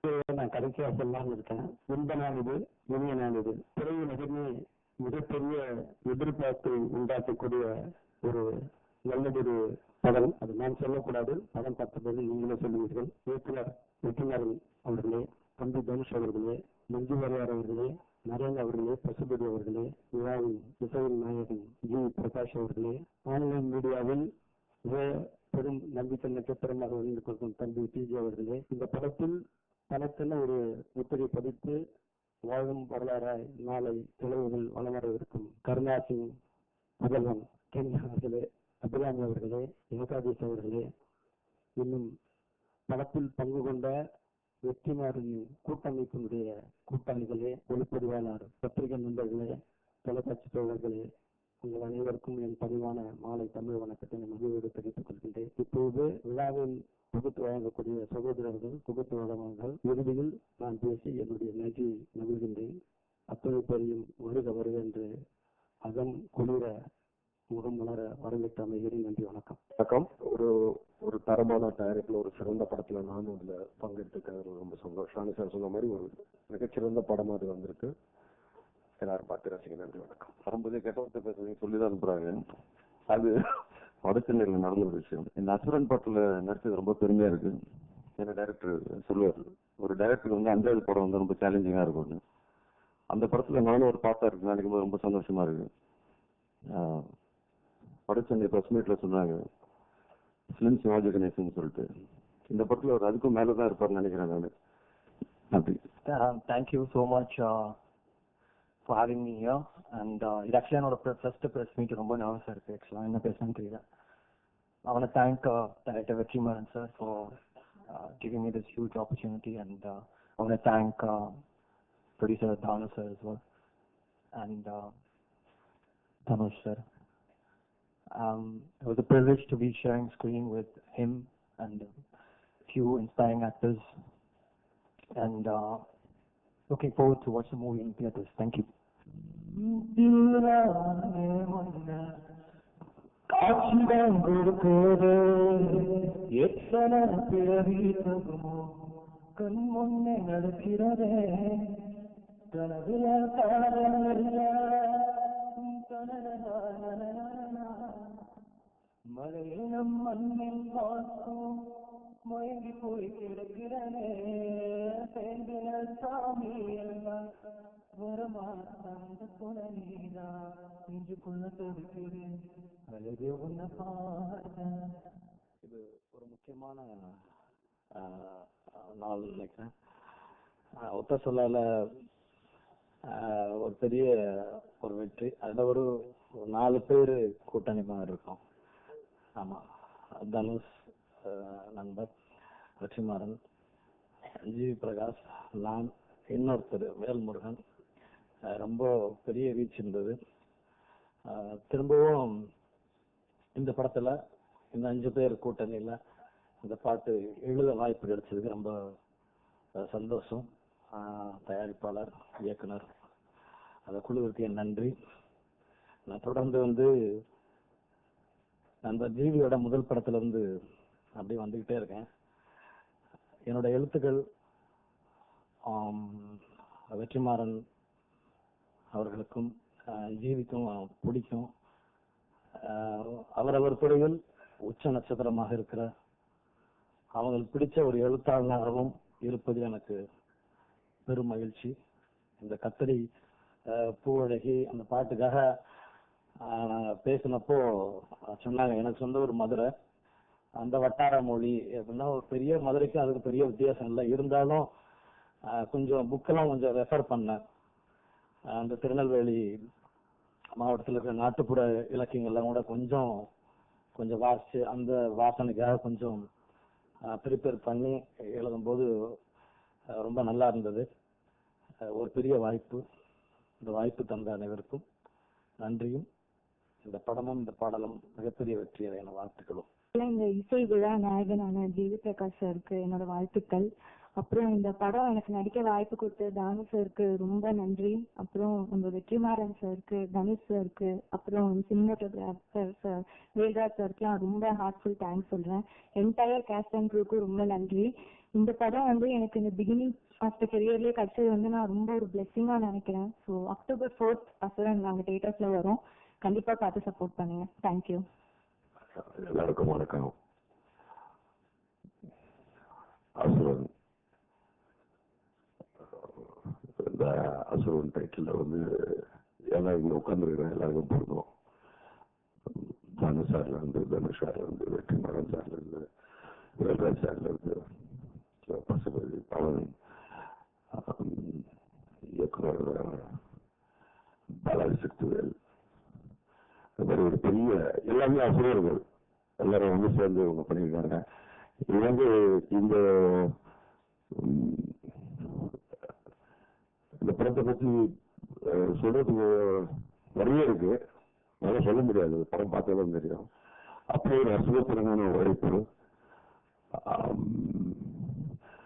நான் கடைசியா சொல்லாமல் இருக்கேன். இந்த நாள் இது, இனிய நாள் இது. திரையுலகமே மிகப்பெரிய எதிர்பார்ப்பு உண்டாக்கக்கூடிய ஒரு நல்லதொரு படம். அது நான் சொல்லக்கூடாது, படம் பார்த்தபோது நீங்களே சொல்லுவீர்கள். இயக்குனர் வெற்றிமாறன் அவர்களே, தம்பி தனுஷ் அவர்களே, மஞ்சுவாரியார் அவர்களே, நரேன் அவர்களே, பசுபதி அவர்களே, விழாவின் இசையின் நாயகன் ஜி பிரகாஷ் அவர்களே, ஆன்லைன் மீடியாவில் பெரும் நம்பிக்கை நட்சத்திரமாக இருந்து கொள்ளும் தம்பி டிஜி அவர்களே, இந்த படத்தில் தனக்கென ஒரு முத்திரை பதித்து வாழும் வரலாறாய் நாளை திளைவுகள் வளம் வரவிருக்கும் கருணாசிங் முதல்வன் கென் அவர்களே, அபிராமி அவர்களே, ஏகாதேஷ் அவர்களே, இன்னும் படத்தில் பங்கு கொண்ட வெற்றிமாறன் கூட்டமைப்பினுடைய கூட்டாளிகளே, ஒளிப்பதிவாளர், பத்திரிகை நண்பர்களே, தொலைக்காட்சி தோழர்களே, உங்கள் அனைவருக்கும் என் பணிவான மாலை தமிழ் வணக்கத்தை மகிழ்வோடு தெரிவித்துக் கொள்கின்றேன். இப்போது விழாவில் தொகுத்து வழங்கக்கூடிய சகோதரர்கள், தொகுத்து வழங்குவார்கள். இறுதியில் நான் பேசி என்னுடைய நன்றி மகிழ்கின்றேன். அத்தனை பேரையும் வருக வருக என்று அகம் குளிர முகம் வளர வரவேற்று அமைகிறேன். நன்றி, வணக்கம். வணக்கம். ஒரு தரமான தயாரிப்புல ஒரு சிறந்த படத்துல நானும் அதுல பங்கெடுத்துக்கிறது ரொம்ப சந்தோஷம். சார் சொன்ன மாதிரி ஒரு மிகச்சிறந்த படமா அது வந்திருக்கு. எல்லாரும் பார்த்து ரசிங்க. நன்றி, வணக்கம். வரும்போதே கெட்டவர்த்த பேசுறீங்க சொல்லிதான் அனுப்புறாங்க. அது வடச்சென்னையில் நடந்த ஒரு விஷயம். இந்த அசுரன் படத்துல நடிச்சது ரொம்ப பெருமையா இருக்கு. என்ன டைரக்டர் சொல்லுவார், ஒரு டைரக்டருக்கு வந்து 5வது படம் வந்து ரொம்ப சேலஞ்சிங்கா இருக்கும். அந்த படத்துல நானும் ஒரு பாட்டா இருக்கு நினைக்கும் போது ரொம்ப சந்தோஷமா இருக்கு. வடச்சென்னை பிரஸ் மீட்ல சொன்னாங்க பிலிம் சிவாஜி கணேசன் சொல்லிட்டு. இந்த படத்துல ஒரு அதுக்கும் மேலதான் இருப்பாருன்னு நினைக்கிறேன் நான். அப்படி thank you so much for having me here, and it actually என்னோட first press meet. ரொம்ப நர்வஸா இருக்கு ஆக்சுவலா, என்ன பேசணும்னு தெரியல. I want to thank director Vetrimaran sir for giving me this huge opportunity, and I want to thank producer Dhanush sir as well, and Dhanush sir. It was a privilege to be sharing screen with him and a few inspiring actors, and looking forward to watch the movie in theaters. Thank you. மலையிலும் மண்ணில் வாசம் மயங்கி போய் கிடக்கிறனே, சேர்ந்தின சாமி எல்லாம் வரமாந்த குழநீரா நெஞ்சுக்குள்ள தொடுக்கிறேன் அழகு உன்னை பார்த்த. இது ஒரு முக்கியமான நாள் நினைக்கிறேன். ஒத்த சொல்லால ஒரு பெரிய ஒரு வெற்றி. அதில் ஒரு 4 பேர் கூட்டணி மாதிரி இருக்கும். ஆமா, தனுஷ் நண்பர், வெற்றிமாறன், ஜி பிரகாஷ், நான், இன்னொருத்தர் வேல்முருகன். ரொம்ப பெரிய ரீச் இருந்தது. திரும்பவும் இந்த படத்துல இந்த 5 பேர் கூட்டணியில இந்த பாட்டு எழுத வாய்ப்பு கிடைச்சதுக்கு ரொம்ப சந்தோஷம். தயாரிப்பாளர், இயக்குனர், அந்த குழுவிற்கு என் நன்றி. நான் தொடர்ந்து வந்து அந்த ஜீவியோட முதல் படத்துல இருந்து அப்படி வந்துகிட்டே இருக்கேன். என்னோட எழுத்துக்கள் வெற்றிமாறன் அவர்களுக்கும் ஜீவிக்கும் பிடிக்கும். அவரவர் துறையில் உச்ச நட்சத்திரமாக இருக்கிற அவங்களுக்கு பிடிச்ச ஒரு எழுத்தாளராகவும் இருப்பது எனக்கு பெரும் மகிழ்ச்சி. இந்த கத்தரி பூவழகி அந்த பாட்டுக்காக பேசினப்போ சொன்னாங்க, எனக்கு சொந்த ஒரு மதுரை, அந்த வட்டார மொழி அப்படின்னா ஒரு பெரிய மதுரைக்கு அதுக்கு பெரிய வித்தியாசம் இல்லை. இருந்தாலும் கொஞ்சம் புக்கெல்லாம் கொஞ்சம் ரெஃபர் பண்ணேன். அந்த திருநெல்வேலி மாவட்டத்தில் இருக்கிற நாட்டுப்புற இலக்கியங்கள்லாம் கூட கொஞ்சம் வாசிச்சு அந்த வாசனைக்காக கொஞ்சம் ப்ரிப்பேர் பண்ணி எழுதும்போது ரொம்ப நல்லா இருந்தது. ஒரு பெரிய வாய்ப்பு. இந்த வாய்ப்பு தந்த அனைவருக்கும் நன்றியும், இந்த படமும் இந்த பாடலும் மிகப்பெரிய வெற்றியான வாழ்த்துக்களும். இந்த இசை விழா நாயகனான ஜெய பிரகாஷ் சாருக்கு என்னோட வாழ்த்துக்கள். அப்புறம் இந்த படம் எனக்கு நடிக்க வாய்ப்பு கொடுத்த தானுஷ் சாருக்கு ரொம்ப நன்றி. அப்புறம் உங்க வெற்றிமாறன் சாருக்கு, தனுஷ் சாருக்கு, அப்புறம் சினிமாட்டோகிராஃபர் சார் வேல்ராஜ் சாருக்குலாம் ரொம்ப ஹார்ட்ஃபுல் தேங்க்ஸ் சொல்றேன். என்டையர் கேஸ்ட் அண்ட் க்ரூக்கு ரொம்ப நன்றி. இந்த படம் வந்து எனக்கு இந்த பிகினிங் ஆஃப் த கெரியர்லேயே கிடைச்சது வந்து நான் ரொம்ப ஒரு பிளெஸிங்கா நினைக்கிறேன். ஸோ October 4th அசுரன் நாங்கள் தேட்டர்ஸ்ல வரோம். கண்டிப்பா பார்த்து சப்போர்ட் பண்ணுங்க. தேங்க்யூ. எல்லாருக்கும் வணக்கம். அசுரன் இந்த அசுரன் டைட்டில் வந்து எல்லாம் இங்க உட்காந்துருக்கிறேன் எல்லாருக்கும் பொருந்தும். தனுஷ் சார்ல இருந்து, தனுஷ் சார்ல இருந்து, வெற்றிமாறன் சார்ல இருந்து, வேல்ராஜ் சார்ல இருந்து, பசுபதி பவன், இயக்குனர் பாலாஜி சக்திவேல், அது மாதிரி ஒரு பெரிய எல்லாமே அசுரர்கள் எல்லாரும் வந்து சேர்ந்து இவங்க பண்ணியிருக்காங்க. இது வந்து இந்த படத்தை பற்றி சொல்றதுக்கு நிறைய இருக்கு, அதெல்லாம் சொல்ல முடியாது, படம் பார்த்தாலும் தெரியும். அப்படி ஒரு அசுரத்திரமான உழைப்பு.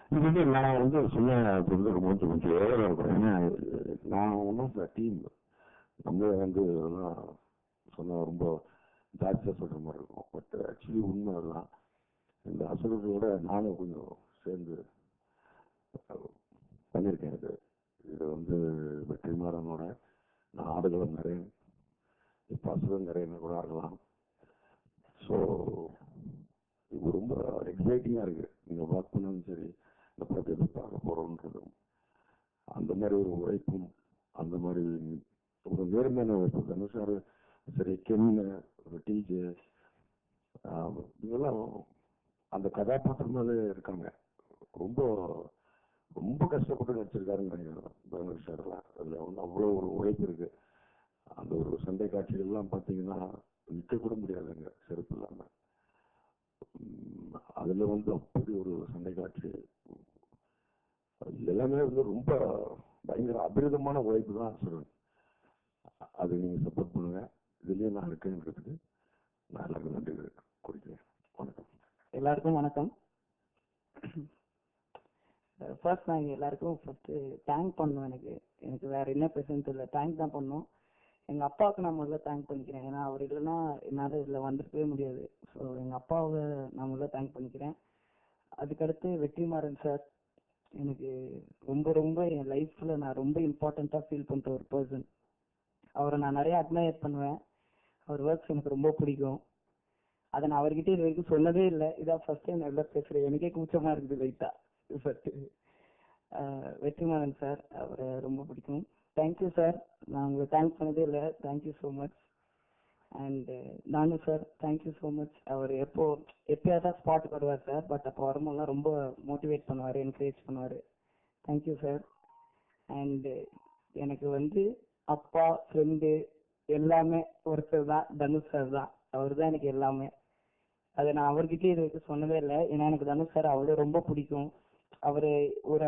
இது வந்து நான் வந்து சொன்ன கொஞ்சம் வேலை இருக்கும். ஏன்னா நான் ஒன்றும் டீம் நம்ம வந்து சொன்ன ரொம்ப ஜாஸ்தியாக சொல்ற மாதிரி இருக்கும். பட் ஆக்சுவலி உண்மை தான். இந்த அசுரர்களோட நானும் கொஞ்சம் சேர்ந்து பண்ணியிருக்கேன். இது வந்து வெற்றிமாறனோட நான் ஆடுகளம் நிறைய, இப்போ அசுரன் நிறைய கூட ஆடலாம். ஸோ இது ரொம்ப எக்ஸைட்டிங்காக இருக்கு. நீங்கள் ஒர்க் பண்ணாலும் சரி, இந்த படத்தை எப்படி பார்க்க போகிறோன்றதும் அந்த மாதிரி ஒரு உழைப்பும், அந்த மாதிரி ஒரு நேர்மையான உழைப்பு. தனுஷாரு சரி, கென்ன, ஒரு டிஜே, இதெல்லாம் அந்த கதாபாத்திரமாவே இருக்காங்க. ரொம்ப ரொம்ப கஷ்டப்பட்டு நடிச்சிருக்காருன்னு நினைக்கிறேன் தனுஷ் சார்லாம். அதில் வந்து அவ்வளோ ஒரு உழைப்பு இருக்கு. அந்த ஒரு சண்டை காட்சிகள்லாம் பார்த்தீங்கன்னா நிற்க கூட முடியாதுங்க செருப்பு இல்லாமல். அதில் வந்து அப்படி ஒரு சண்டை காட்சி எல்லாமே வந்து ரொம்ப பயங்கர அபிரிதமான உழைப்பு தான் அசுரன். அது நீங்கள் சப்போர்ட் பண்ணுங்க. இதுலேயே நான் இருக்கேன்றதுக்கு நான் எல்லாருக்கும் நன்றி கொடுக்கிறேன். வணக்கம். எல்லாருக்கும் வணக்கம். ஃபர்ஸ்ட் நான் எல்லாருக்கும் ஃபர்ஸ்ட்டு தேங்க் பண்ணணும். எனக்கு வேற என்ன பேசுன்னு தெரியல, தேங்க் தான் பண்ணணும். எங்கள் அப்பாவுக்கு நான் முதல்ல தேங்க் பண்ணிக்கிறேன். ஏன்னா அவர் இல்லைன்னா என்னால் இதில் வந்துருக்கவே முடியாது. ஸோ எங்கள் அப்பாவை நான் முதல்ல தேங்க் பண்ணிக்கிறேன். அதுக்கடுத்து வெற்றிமாறன் சார், எனக்கு ரொம்ப ரொம்ப என் லைஃப்பில் நான் ரொம்ப இம்பார்ட்டண்ட்டாக ஃபீல் பண்ணுற ஒரு பர்சன். அவரை நான் நிறைய அட்மையர் பண்ணுவேன். அவர் ஒர்க்ஸ் எனக்கு ரொம்ப பிடிக்கும். அதை நான் அவர்கிட்ட இது வரைக்கும் சொன்னதே இல்லை. இதான் ஃபர்ஸ்ட் டைம் நான் எல்லாம் பேசுகிறேன். எனக்கே கூச்சமாக இருக்குது லைட்டாக. ஃபர்ஸ்ட் வெற்றிமாறன் சார், அவரை ரொம்ப பிடிக்கும். தேங்க்யூ சார், நான் உங்களை தேங்க் பண்ணதே இல்லை. Thank you so much. அண்ட் நானும் சார், தேங்க்யூ ஸோ மச். அவர் எப்பயாவது ஸ்பாட்டுக்கு வருவார் சார், பட் அப்போ வரும்போதெல்லாம் ரொம்ப மோட்டிவேட் பண்ணுவார், என்கரேஜ் பண்ணுவார். Thank you sir. அண்டு எனக்கு வந்து அப்பா, ஃப்ரெண்டு எல்லாமே ஒருத்தர் தான், தனுஷ் சார் தான். அவர் தான் எனக்கு எல்லாமே. அதை நான் அவர்கிட்ட இது வரைக்கும் சொன்னதே இல்லை. ஏன்னா எனக்கு தனுஷ் சார் அவ்வளோ ரொம்ப பிடிக்கும். அவர் ஒரு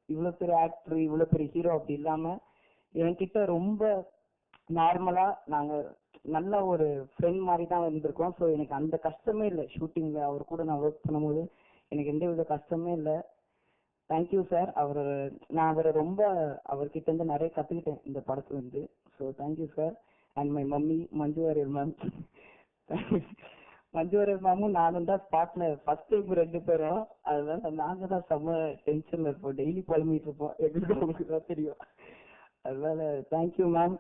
இவ்வளோ பெரிய ஆக்டர், இவ்வளோ பெரிய ஹீரோ அப்படி இல்லாமல் என்கிட்ட ரொம்ப நார்மலா நாங்க நல்ல ஒரு ஃப்ரெண்ட் மாதிரி தான் இருந்திருக்கோம். ஸோ எனக்கு அந்த கஷ்டமே இல்லை. ஷூட்டிங்ல அவர் கூட நான் ஒர்க் பண்ணும்போது எனக்கு எந்த வித கஷ்டமே இல்லை. Thank you sir. நான் அவரை ரொம்ப அவர்கிட்ட இருந்து நிறைய கத்துக்கிட்டேன் இந்த படத்துல இருந்து. So thank you sir. And my mummy Manju Warrier ma'am, Manju Warrier மேமும் நானும் தான் ஸ்பாட்ல ஃபர்ஸ்ட் டைம் 2 பேரும். அதனால நாங்க தான் செம்ம டென்ஷன்ல இருப்போம், டெய்லி புலம்பிட்டு இருப்போம். எங்களுக்கு உங்களுக்கு தான் தெரியும். அதனால தேங்க்யூ மேம்,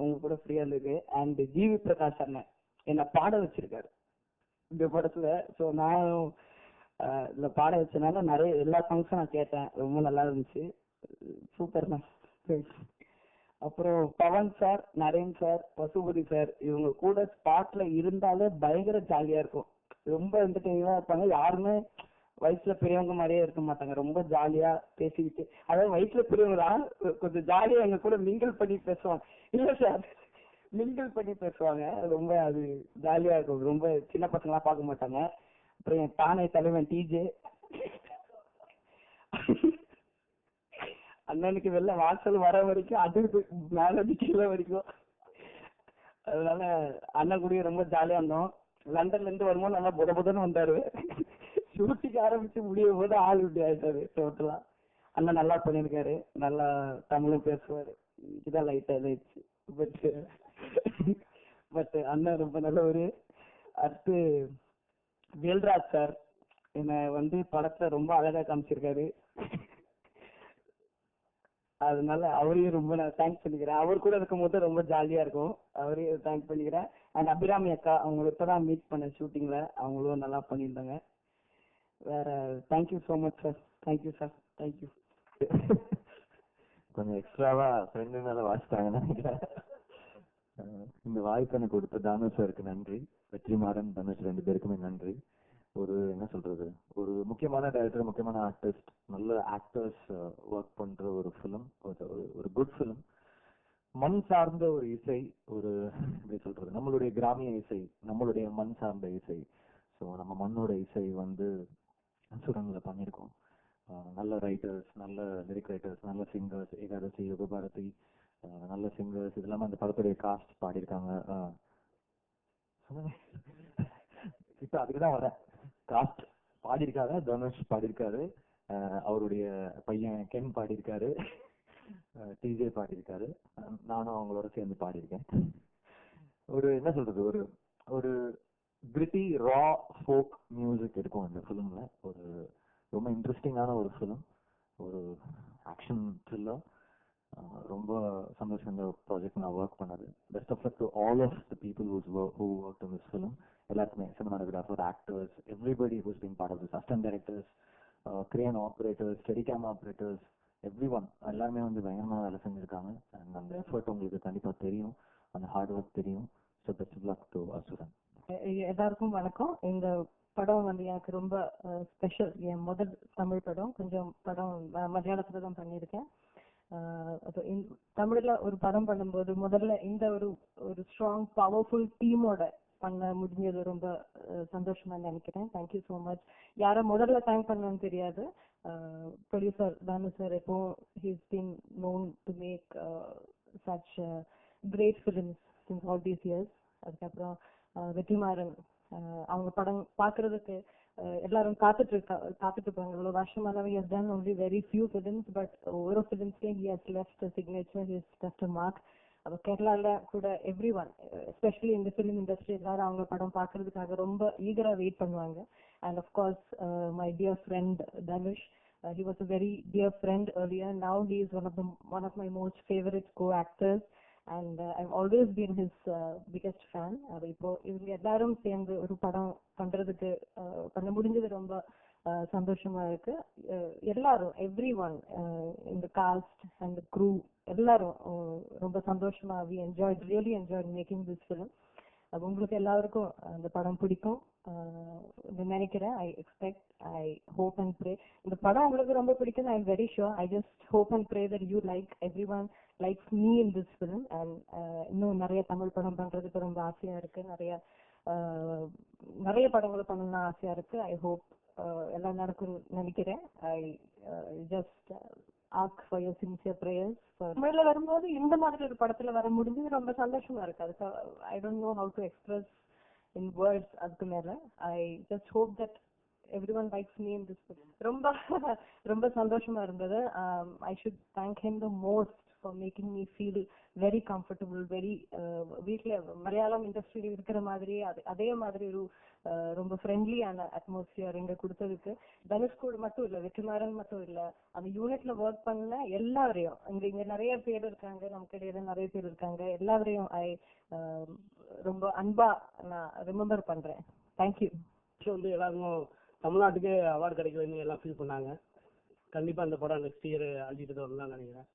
உங்க கூட ஃப்ரீயா இருந்தது. அண்ட் ஜிவி பிரகாஷ் அண்ணன் என்னை பாட வச்சிருக்காரு இந்த படத்துல. ஸோ நானும் இதுல பாட வச்சனால நிறைய எல்லா சாங்ஸும் நான் கேட்டேன். ரொம்ப நல்லா இருந்துச்சு. Super ma'am. அப்புறம் Pavan sir, Naren sir, Pasupathi sir, இவங்க கூட ஸ்பாட்ல இருந்தாலே பயங்கர ஜாலியா இருக்கும். ரொம்ப என்டர்டெய்னிங்கா இருப்பாங்க. யாருமே வயசுல பெரியவங்க மாதிரியே இருக்க மாட்டாங்க. ரொம்ப ஜாலியா பேசிக்கிட்டு, அதாவது வயசுல பெரியவங்க தான், கொஞ்சம் ஜாலியா எங்க கூட மிங்கிள் பண்ணி பேசுவாங்க. இல்ல சார், மிங்கிள் பண்ணி பேசுவாங்க. ரொம்ப அது ஜாலியா இருக்கும். ரொம்ப சின்ன பசங்களா பார்க்க மாட்டாங்க. அப்புறம் என் தானே தலைவன் டிஜே அண்ணனுக்கு வெளில வாசல் வர வரைக்கும் அது மேல கீழே வரைக்கும். அதனால அண்ணன் கூடயும் ரொம்ப ஜாலியா இருந்தோம். லண்டன்ல இருந்து வரும்போது நல்லா புதன்னு வந்தாரு. ஷூட்டிங் ஆரம்பிச்சு முடியும் போது ஆள் இப்படி ஆயிட்டாரு டோட்டலா. அண்ணன் நல்லா பண்ணிருக்காரு, நல்லா தமிழும் பேசுவாரு. இதான் லைட்டா இதாயிடுச்சு. பட் அண்ணன் ரொம்ப நல்லவரு. அடுத்து வேல்ராஜ் சார், என்னை வந்து படத்தை ரொம்ப அழகா காமிச்சிருக்காரு. அதனால அவரையும் ரொம்ப நான் தேங்க்ஸ் பண்ணிக்கிறேன். அவர் கூட இருக்கும் போது ரொம்ப ஜாலியா இருக்கும். அவரையும் தேங்க்ஸ் பண்ணிக்கிறேன். அண்ட் அபிராமி அக்கா, அவங்களை இப்பதான் மீட் பண்ண ஷூட்டிங்ல, அவங்களும் நல்லா பண்ணியிருந்தாங்க. வேற thank you so much sir. Thank you sir. Thank you. கொஞ்சம் எக்ஸ்ட்ராவா ஃப்ரெண்டு மேல வாசிட்டாங்கன்னு நினைக்கிறேன். இந்த வாய்ப்பு எனக்கு கொடுத்த தானுஷ் சாருக்கு நன்றி. வெற்றிமாறன், தனுஷ் 2 பேருக்குமே நன்றி. ஒரு என்ன சொல்றது, ஒரு முக்கியமான டைரக்டர், முக்கியமான ஆர்டிஸ்ட், நல்ல ஆக்டர்ஸ் ஒர்க் பண்ற ஒரு ஃபிலிம், ஒரு குட் ஃபிலிம். மண் சார்ந்த ஒரு இசை, ஒரு எப்படி சொல்றது, நம்மளுடைய கிராமிய இசை, நம்மளுடைய மண் சார்ந்த இசை. ஸோ நம்ம மண்ணோட இசை வந்து அசுரன்ல பண்ணியிருக்கோம். நல்ல ரைட்டர்ஸ், நல்ல லிரிக் ரைட்டர்ஸ், நல்ல சிங்கர்ஸ், ஏகாதசி, யுகபாரதி, நல்ல சிங்கர்ஸ், இது இல்லாம அந்த படத்துடைய காஸ்ட் பாடியிருக்காங்க. இப்ப அதுக்குதான் வரேன். காஸ்ட் பாடியிருக்காங்க, தனுஷ் பாடியிருக்காரு, அவருடைய பையன் கென் பாடியிருக்காரு, டிஜே பாடியிருக்காரு, நானும் அவங்களோட சேர்ந்து பாடியிருக்கேன். ஒரு என்ன சொல்றது, ஒரு ஒரு கிரிட்டி ரா ஃபோக் மியூசிக் இருக்கும் இந்த ஃபிலிம்ல. ஒரு ரொம்ப இன்ட்ரெஸ்டிங்கான ஒரு ஃபிலிம், ஒரு ஆக்ஷன் த்ரில்லர். ரொம்ப சந்தோஷம் இந்த ப்ராஜெக்ட் நான் ஒர்க் பண்ணது. Best of luck to all of the people who work in this film. எல்லாருக்குமே, cinematographer, actors, everybody who's been part of this, assistant directors, crane operators, steady cam operators, every one எல்லாருமே வந்து பயங்கரமாக வேலை செஞ்சிருக்காங்க. And அந்த effort உங்களுக்கு கண்டிப்பாக தெரியும், அந்த ஹார்ட் ஒர்க் தெரியும். So best of luck to Asuran. எல்லாருக்கும் வணக்கம். இந்த படம் வந்து எனக்கு ரொம்ப ஸ்பெஷல். என் முதல் தமிழ் படம். கொஞ்சம் படம் மலையாளத்துல தான் பண்ணியிருக்கேன். தமிழ்ல ஒரு படம் பண்ணும்போது முதல்ல இந்த ஒரு ஸ்ட்ராங் பவர்ஃபுல் டீமோட பண்ண முடிஞ்சது ரொம்ப சந்தோஷமா நினைக்கிறேன். Thank you so much. யாரை முதல்ல தேங்க் பண்ணணும்னு தெரியாது. ப்ரொடியூசர் தானு சார், எப்போ he's been known to make such great films since all these years. அதுக்கப்புறம் வெற்றிமாறன், அவங்க படம் பாக்குறதுக்கு எல்லாரும் காத்துட்டு இருப்பாங்க. இவ்வளவு வருஷமானவே he has done only very few films, but over films he has left a signature, he has left a mark. அப்ப கேரளால கூட எவ்ரி ஒன், எஸ்பெஷலி இந்த ஃபிலிம் இண்டஸ்ட்ரி, எல்லாரும் அவங்க படம் பாக்குறதுக்காக ரொம்ப ஈகரா வெயிட் பண்ணுவாங்க. And of course my dear friend Dhanush, he was a very dear friend earlier. Now he is one of my most favorite co-actors. And I've always been his biggest fan. இப்போ இவங்க எல்லாரும் சேர்ந்து ஒரு படம் பண்றதுக்கு பண்ண முடிஞ்சது ரொம்ப சந்தோஷமா இருக்கு. எல்லாரும் எவ்ரி ஒன், இந்த காஸ்ட் அண்ட் க்ரூ எல்லாரும் ரொம்ப சந்தோஷமா we really enjoyed making this film. உங்களுக்கு எல்லாருக்கும் அந்த படம் பிடிக்கும் நினைக்கிறேன். I expect, I hope and pray இந்த படம் உங்களுக்கு ரொம்ப பிடிக்கும். I am very sure. I just hope and pray that you like, everyone likes me in this film. And இன்னும் நிறைய தமிழ் படம் பண்றதுக்கு ரொம்ப ஆசையா இருக்கு. நிறைய படங்களை பண்ணணும்னு ஆசையா இருக்கு. ஐ ஹோப் எல்லாம் நடக்கும் நினைக்கிறேன். I just ask for your sincere prayers. தமிழ்ல வரும்போது இந்த மாதிரி ஒரு படத்துல வர முடிஞ்சது ரொம்ப சந்தோஷமா இருக்கு. அதுக்கு I don't know how to express in words. அதுக்கு மேல I just hope that everyone likes me in this film. ரொம்ப சந்தோஷமா இருந்தது. I should thank him the most for making me feel very comfortable, very வீட்ல மலையாளம் இண்டஸ்ட்ரியில இருக்கிற மாதிரி அதே மாதிரி ஒரு ரொம்ப ஃப்ரெண்ட்லியான அட்மாஸ்பியர் இங்க கொடுத்ததுக்கு. தனுஷ் கூட மட்டும் இல்ல, வெற்றிமாறன் மட்டும் இல்ல, அந்த யூனிட்ல ஒர்க் பண்ண எல்லாரையும், இங்க நிறைய பேர் இருக்காங்க, நமக்கு இடையில நிறைய பேர் இருக்காங்க, எல்லாரையும் ரொம்ப அன்பா நான் ரிமெம்பர் பண்றேன். தேங்க்யூ. வந்து எல்லாருக்கும் தமிழ்நாட்டுக்கே அவார்டு கிடைக்கலன்னு எல்லாம் ஃபீல் பண்ணாங்க. கண்டிப்பா இந்த படம் நெக்ஸ்ட் இயர் அழிச்சிட்டு வரலாம்னு நினைக்கிறேன்.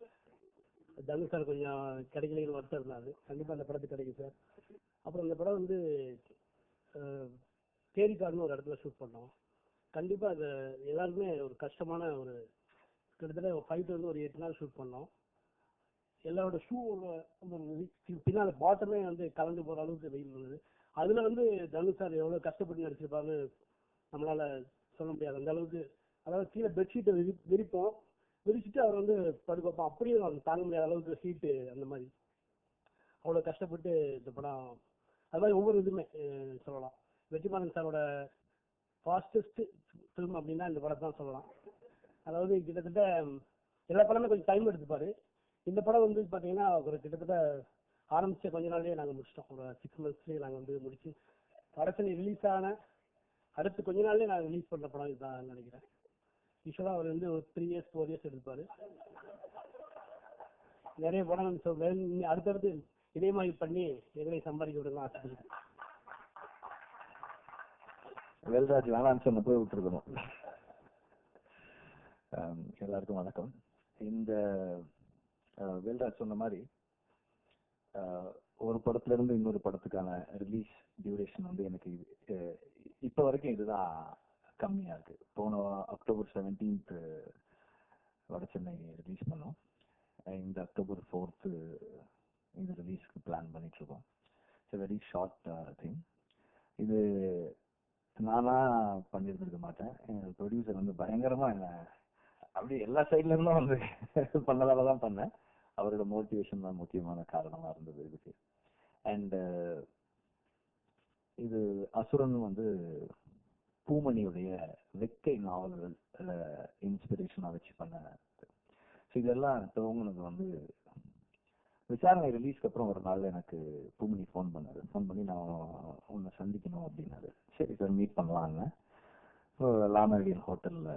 தனுஷ் சார் கொஞ்சம் கிடைக்கலன்னு வருத்தம் இருந்தாரு. கண்டிப்பா இந்த படத்துக்கு கிடைக்கும் சார். அப்புறம் இந்த படம் வந்து தேரிக்காடுன்னு ஒரு இடத்துல ஷூட் பண்ணோம். கண்டிப்பா அது எல்லாருக்குமே ஒரு கஷ்டமான ஒரு கிட்டத்தட்ட 5 to 8 நாள் ஷூட் பண்ணோம். எல்லாரோட ஷூ பின்னால பாட்டமே வந்து கலந்து போற அளவுக்கு வெயில் இருந்தது. அதுல வந்து தனுஷ் சார் எவ்வளவு கஷ்டப்பட்டு நடிச்சிருப்பாருன்னு நம்மளால சொல்ல முடியாது. அந்த அளவுக்கு, அதாவது கீழே பெட்ஷீட்டை விரிச்சிட்டு அவர் வந்து படுப்போம். அப்படியே தாங்க முடியாத அளவுக்கு ஹீட்டு, அந்த மாதிரி அவ்வளோ கஷ்டப்பட்டு இந்த படம். அது மாதிரி ஒவ்வொரு இதுவுமே சொல்லலாம். வெற்றிமாறன் சாரோட ஃபாஸ்டஸ்ட் ஃபிலிம் அப்படின்னா இந்த படம் தான் சொல்லலாம். அதாவது கிட்டத்தட்ட எல்லா படமே கொஞ்சம் டைம் எடுத்துப்பாரு. இந்த படம் வந்து பார்த்தீங்கன்னா ஒரு கிட்டத்தட்ட ஆரம்பிச்ச கொஞ்ச நாள்லேயே நாங்கள் முடிச்சிட்டோம். ஒரு 6 monthsலேயே நாங்கள் வந்து முடிச்சு கடைசி ரிலீஸ் ஆன அடுத்து கொஞ்ச நாள்லயே நான் ரிலீஸ் பண்ற படம் இதுதான் நினைக்கிறேன். யூஸ்வலா அவர் வந்து ஒரு 3 years 4 years எடுப்பாரு. நிறைய படம் அடுத்தடுத்து இதே மாதிரி பண்ணி எங்களை சம்பாதிக்க விடலாம் ஆசைப்படுறேன். வேல்ராஜ் வேணான்னு சொன்ன போய் விட்டுருக்கணும். எல்லாருக்கும் வணக்கம். இந்த வேல்ராஜ் சொன்ன மாதிரி ஒரு படத்துல இருந்து இன்னொரு படத்துக்கான ரிலீஸ் டியூரேஷன் வந்து எனக்கு இப்ப வரைக்கும் இதுதான் கம்மியா இருக்கு. போன October 17th வட சென்னை ரிலீஸ் பண்ணோம். இந்த October 4th இந்த ரிலீஸ்க்கு பிளான் பண்ணிட்டு இருக்கோம். It's very short thing. இது நானா பண்ணியிருந்திருக்க மாட்டேன். எங்க ப்ரொடியூசர் வந்து பயங்கரமா என்ன அப்படியே எல்லா சைட்ல இருந்தும் வந்து பண்ணதாலதான் பண்ணேன். அவரோட மோட்டிவேஷன் தான் முக்கியமான காரணமா இருந்தது இதுக்கு. அண்ட் இது அசுரன் வந்து பூமணியுடைய வெக்கை நாவல்கள் இன்ஸ்பிரேஷனா வச்சு பண்ண. இதெல்லாம் துவங்கினது வந்து விசாரணை ரிலீஸ்க்கு அப்புறம் ஒரு நாள் எனக்கு பூமணி ஃபோன் பண்ணி நான் உன்னை சந்திக்கணும் அப்படின்னாரு. சரி சார் மீட் பண்ணலான்னு லாமேடியன் ஹோட்டல்ல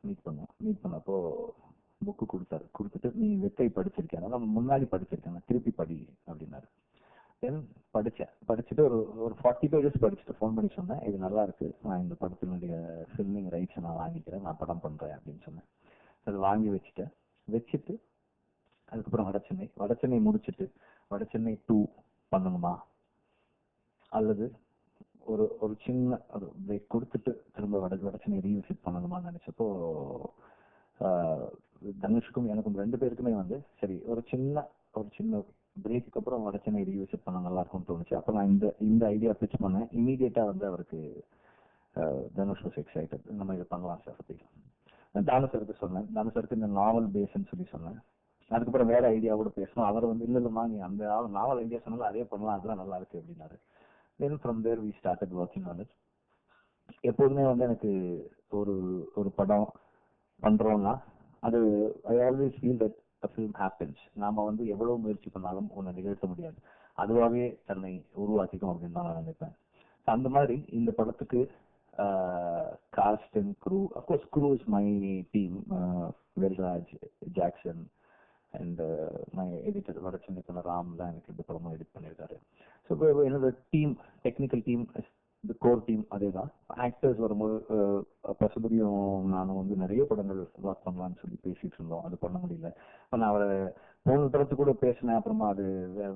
மீட் பண்ணப்போ புக்கு கொடுத்துட்டு நீ வெக்கை படிச்சிருக்கேன், அதான் முன்னாடி படிச்சிருக்கேன், திருப்பி படி அப்படின்னாரு. தென் படிச்சுட்டு ஒரு 40 pages படிச்சுட்டு ஃபோன் பண்ணி சொன்னேன், இது நல்லா இருக்கு, நான் இந்த படத்தினுடைய ஃபில்மிங் ரைட்ஸை நான் வாங்கிக்கிறேன், நான் படம் பண்றேன் அப்படின்னு சொன்னேன். அது வாங்கி வச்சுட்டு அதுக்கப்புறம் வடச்சென்னை முடிச்சுட்டு வடச்சென்னை 2 பண்ணணுமா அல்லது ஒரு சின்ன பிரேக் கொடுத்துட்டு திரும்ப வடச்சென்னை ரீவிசிட் பண்ணணுமான்னு நினைச்சப்போ தனுஷ்க்கும் எனக்கும் 2 பேருக்குமே வந்து சரி ஒரு சின்ன பிரேக்கு அப்புறம் வடச்சென்னை ரீவிசிட் பண்ண நல்லா இருக்கும்னு தோணுச்சு. அப்ப நான் இந்த ஐடியா பிச் பண்ணேன். இமீடியட்டா வந்து அவருக்கு தனுஷ் வாஸ் எக்ஸைட்டட், நம்ம இதை பண்ணலாம் சார் அப்படின்னு. தானுசருக்கு சொன்னேன், தானுசருக்கு இந்த நாவல் பேஸ்ன்னு சொல்லி சொன்னேன். அதுக்கப்புறம் வேற ஐடியாவோட பேசணும். அவர் வந்து இல்லைம்மா நீ அந்த நாவல் ஐடியா சொன்னாலும் அதே பண்ணலாம், அதெல்லாம் நல்லா இருக்கு அப்படின்னாரு. Then from there we started working on it. எப்போதுமே வந்து எனக்கு ஒரு படம் பண்றோம்னா அது I always feel that a film happens. நாம வந்து எவ்வளவு முயற்சி பண்ணாலும் ஒண்ணு நிகழ்த்த முடியாது, அதுவாகவே தன்னை உருவாக்கிக்கும் அப்படின்னு தான் நான் நினைப்பேன். அந்த மாதிரி இந்த படத்துக்கு cast and crew, of course crew is my team, Velraj, Jackson and my editor Vada Chennai Ram தான் எனக்கு இந்த படமும் எடிட் பண்ணியிருக்காரு. ஸோ என்னோட டீம், டெக்னிக்கல் டீம், இந்த கோர் டீம் அதே தான். ஆக்டர்ஸ் வரும்போது பசுபதியும் நானும் வந்து நிறைய படங்கள் ஒர்க் பண்ணலாம்னு சொல்லி பேசிட்டு இருந்தோம், அது பண்ண முடியல. இப்போ நான் அவரை போன தரத்து கூட பேசினேன், அப்புறமா அது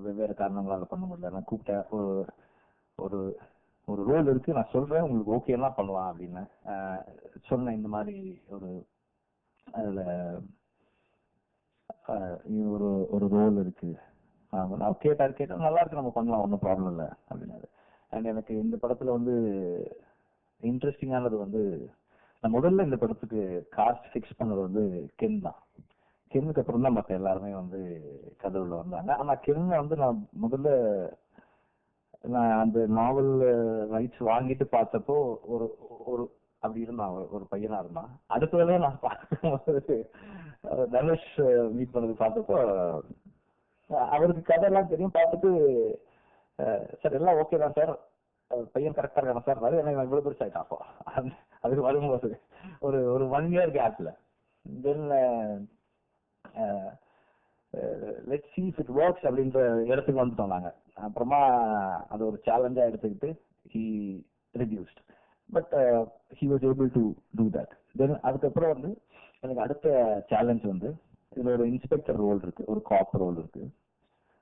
வெவ்வேறு காரணங்களால பண்ண முடியல. நான் கூப்பிட்டேன், ஒரு ரோல் இருக்கு, நான் சொல்றேன் உங்களுக்கு ஓகேலாம் பண்ணலாம் அப்படின்னு சொன்னேன். இந்த மாதிரி அதுல ஒரு ரோல் இருக்கு, நான் கேட்டா நல்லா இருக்கு, நம்ம பண்ணலாம், ஒன்றும் ப்ராப்ளம் இல்லை அப்படின்னாரு. அண்ட் எனக்கு இந்த படத்துல வந்து இன்ட்ரெஸ்டிங்கானது வந்து நான் முதல்ல இந்த படத்துக்கு காஸ்ட் ஃபிக்ஸ் பண்ணது வந்து கென் தான். கென்னுக்கு அப்புறம் தான் மற்ற எல்லாருமே வந்து கதவுல வந்தாங்க. ஆனா கென்னை வந்து நான் அந்த நாவல் ரைட்ஸ் வாங்கிட்டு பார்த்தப்போ ஒரு அப்படி இருந்தான், ஒரு பையனா இருந்தான். அடுத்ததுல நான் பார்க்கும்போது தனுஷ் மீட் பண்ணது பார்த்தப்போ அவருக்கு கதையெல்லாம் தெரியும். பார்த்துட்டு சார் எல்லாம் ஓகே தான் சார், பையன் கரெக்டா இருக்கான சார், எனக்கு இவ்வளவு பெருசு ஆயிட்டான். அப்போ அதுக்கு வரும்போது ஒரு 1 year கேப்ல then let's see if it works அப்படின்ற இடத்துக்கு வந்துட்டோம் நாங்க. அப்புறமா அது ஒரு சேலஞ்சா எடுத்துக்கிட்டு he reduced, but he was able to do that. Then அதுக்கப்புறம் வந்து எனக்கு அடுத்த சேலஞ்ச் வந்து இதுல ஒரு இன்ஸ்பெக்டர் ரோல் இருக்கு, ஒரு காப் ரோல் இருக்கு.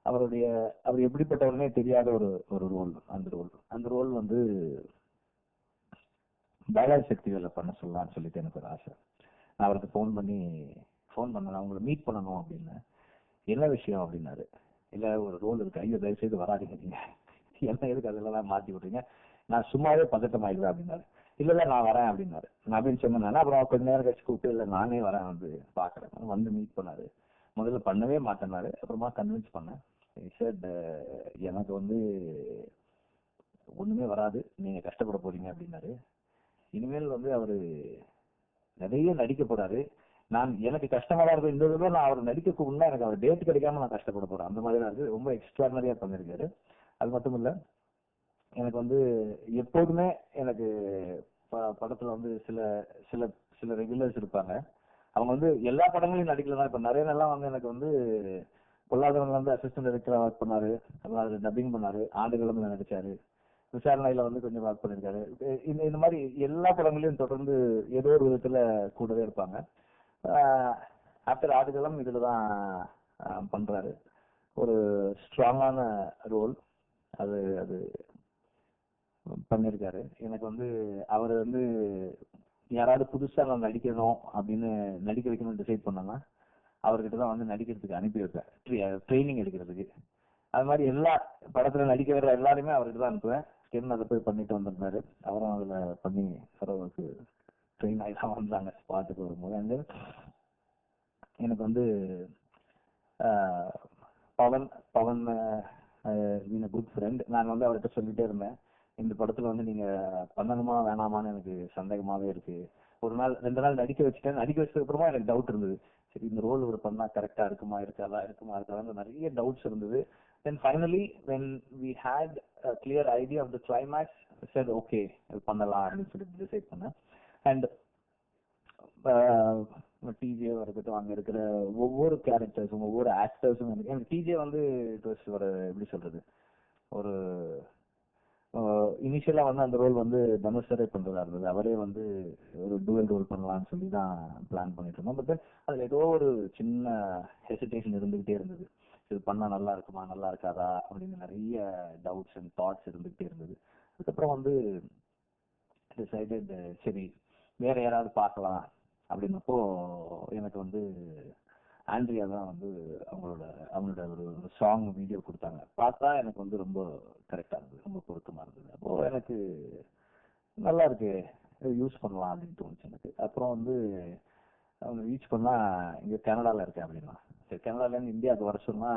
அவர் எப்படிப்பட்டவருனே தெரியாத ஒரு ரோல். அந்த ரோல் வந்து பாலாஜி சக்திவேல பண்ண சொல்லலாம்னு சொல்லிட்டு எனக்கு ஒரு ஆசை. நான் அவருக்கு ஃபோன் பண்ண அவங்களை மீட் பண்ணணும் அப்படின்னு. என்ன விஷயம் அப்படின்னாரு. இல்ல ஒரு ரோல் இருக்கு, ஐயோ தயவு செய்து வராதிங்க, நீங்க என்ன எதுக்கு அதெல்லாம் மாத்தி விடுறீங்க, நான் சும்மாவே பதட்டம் ஆயிடுவேன் அப்படின்னாரு. இல்ல நான் வரேன் அப்படின்னாரு. நான் அப்படின்னு சொன்னேன். அப்புறம் கொஞ்ச நேரம் கழிச்சு கூப்பிட்டு இல்ல நானே வரேன் வந்து பாக்குறேன், வந்து மீட் பண்ணாரு. முதல்ல பண்ணவே மாட்டேன்னாரு, அப்புறமா கன்வின்ஸ் பண்ணேன். எனக்கு வந்து ஒண்ணுமே வராது, நீங்க கஷ்டப்பட போறீங்க அப்படின்னாரு. இனிமேல் வந்து அவரு நிறைய நடிக்க போறாரு, எனக்கு கஷ்டமா தான் இருக்கும். இந்த தடவை நான் அவர் நடிக்க கூப்பிடா எனக்கு அவர் டேட் கிடைக்காம நான் கஷ்டப்பட போறேன், அந்த மாதிரி தான் இருக்கு. ரொம்ப எக்ஸ்ட்ராடனரியா பண்ணிருக்காரு. அது மட்டும் இல்ல, எனக்கு வந்து எப்போதுமே எனக்கு படத்துல வந்து சில சில சில ரெகுலர்ஸ் இருப்பாங்க. அவங்க வந்து எல்லா படங்களையும் நடிக்கலாம். இப்ப நிறைய எல்லாம் வந்து எனக்கு வந்து பொல்லாதவங்க வந்து அசிஸ்டன்ட் டைரக்டரா ஒர்க் பண்ணாரு, அப்புறம் டப்பிங் பண்ணாரு, ஆண்டுகளும் நடிச்சாரு, விசாரணையில வந்து கொஞ்சம் ஒர்க் பண்ணிருக்காரு. இந்த மாதிரி எல்லா படங்களையும் தொடர்ந்து ஏதோ ஒரு விதத்துல கூடவே இருப்பாங்க. ஆஃப்டர் ஆடுகளம் இதுலதான் பண்றாரு. ஒரு ஸ்ட்ராங்கான ரோல் அது அது பண்ணிருக்காரு. எனக்கு வந்து அவர் வந்து யாராவது புதுசா நான் நடிக்கணும் அப்படின்னு நடிக்க வைக்கணும்னு டிசைட் பண்ணோம்னா அவர்கிட்ட தான் வந்து நடிக்கிறதுக்கு அனுப்பி வைப்பேன், ட்ரைனிங் எடுக்கிறதுக்கு. அது மாதிரி எல்லா படத்துல நடிக்க வர்ற எல்லாருமே அவர்கிட்ட தான் அனுப்புவேன். ஸ்கின் அதை போய் பண்ணிட்டு வந்திருந்தாரு. அவரும் அதுல பண்ணி அவருக்கு ட்ரெயின் ஆகி தான் வந்தாங்க ஸ்பாட்டுக்கு வரும்போது. அண்ட் எனக்கு வந்து பவன் பவன் குட் ஃப்ரெண்ட். நான் வந்து அவர்கிட்ட சொல்லிட்டே இருந்தேன், இந்த படத்துல வந்து நீங்க பண்ணணுமா வேணாமான்னு எனக்கு சந்தேகமாவே இருக்கு. ஒரு நாள் 2 நாள் நடிக்க வச்சுட்டேன். நடிக்க வச்சதுக்கு அப்புறமா எனக்கு டவுட் இருந்தது, சரி இந்த ரோல் ஒரு பண்ணா கரெக்டா இருக்குமா இருக்காதா நிறைய டவுட்ஸ் இருந்தது. Then finally when we had a clear idea of the climax, I said okay இது பண்ணலாம் அப்படின்னு சொல்லி டிசைட் பண்ணேன். அண்ட் டிஜே இருக்கட்டும், அங்க இருக்கிற ஒவ்வொரு கேரக்டர்ஸும் ஒவ்வொரு ஆக்டர்ஸும் எனக்கு டிஜே வந்து இட் வாஸ் ஒரு எப்படி சொல்றது, ஒரு இனிஷியலா வந்து அந்த ரோல் வந்து தனுஷரே பண்றதா இருந்தது. அவரே வந்து ஒரு டூவல் ரோல் பண்ணலாம்னு சொல்லி தான் பிளான் பண்ணிட்டு இருந்தோம். பட் அதுல ஏதோ ஒரு சின்ன ஹெசிடேஷன் இருந்துகிட்டே இருந்தது. இது பண்ணா நல்லா இருக்குமா நல்லா இருக்காதா அப்படின்னு நிறைய டவுட்ஸ் அண்ட் தாட்ஸ் இருந்துகிட்டே இருந்தது. அதுக்கப்புறம் வந்து டிசைடட் சரி வேற யாராவது பார்க்கலாம் அப்படின்னப்போ எனக்கு வந்து ஆண்ட்ரியா தான் வந்து அவங்களோட ஒரு சாங் வீடியோ கொடுத்தாங்க. பார்த்தா எனக்கு வந்து ரொம்ப கரெக்டா இருந்தது, ரொம்ப பொருத்தமா இருந்தது. அப்போ எனக்கு நல்லா இருக்கு, யூஸ் பண்ணலாம் அப்படின்னு தோணுச்சு எனக்கு. அப்புறம் வந்து அவங்க ரீச் பண்ணா இங்க கனடால இருக்கேன் அப்படின்னா, சரி கனடால இருந்து இந்தியாவுக்கு வர சொன்னா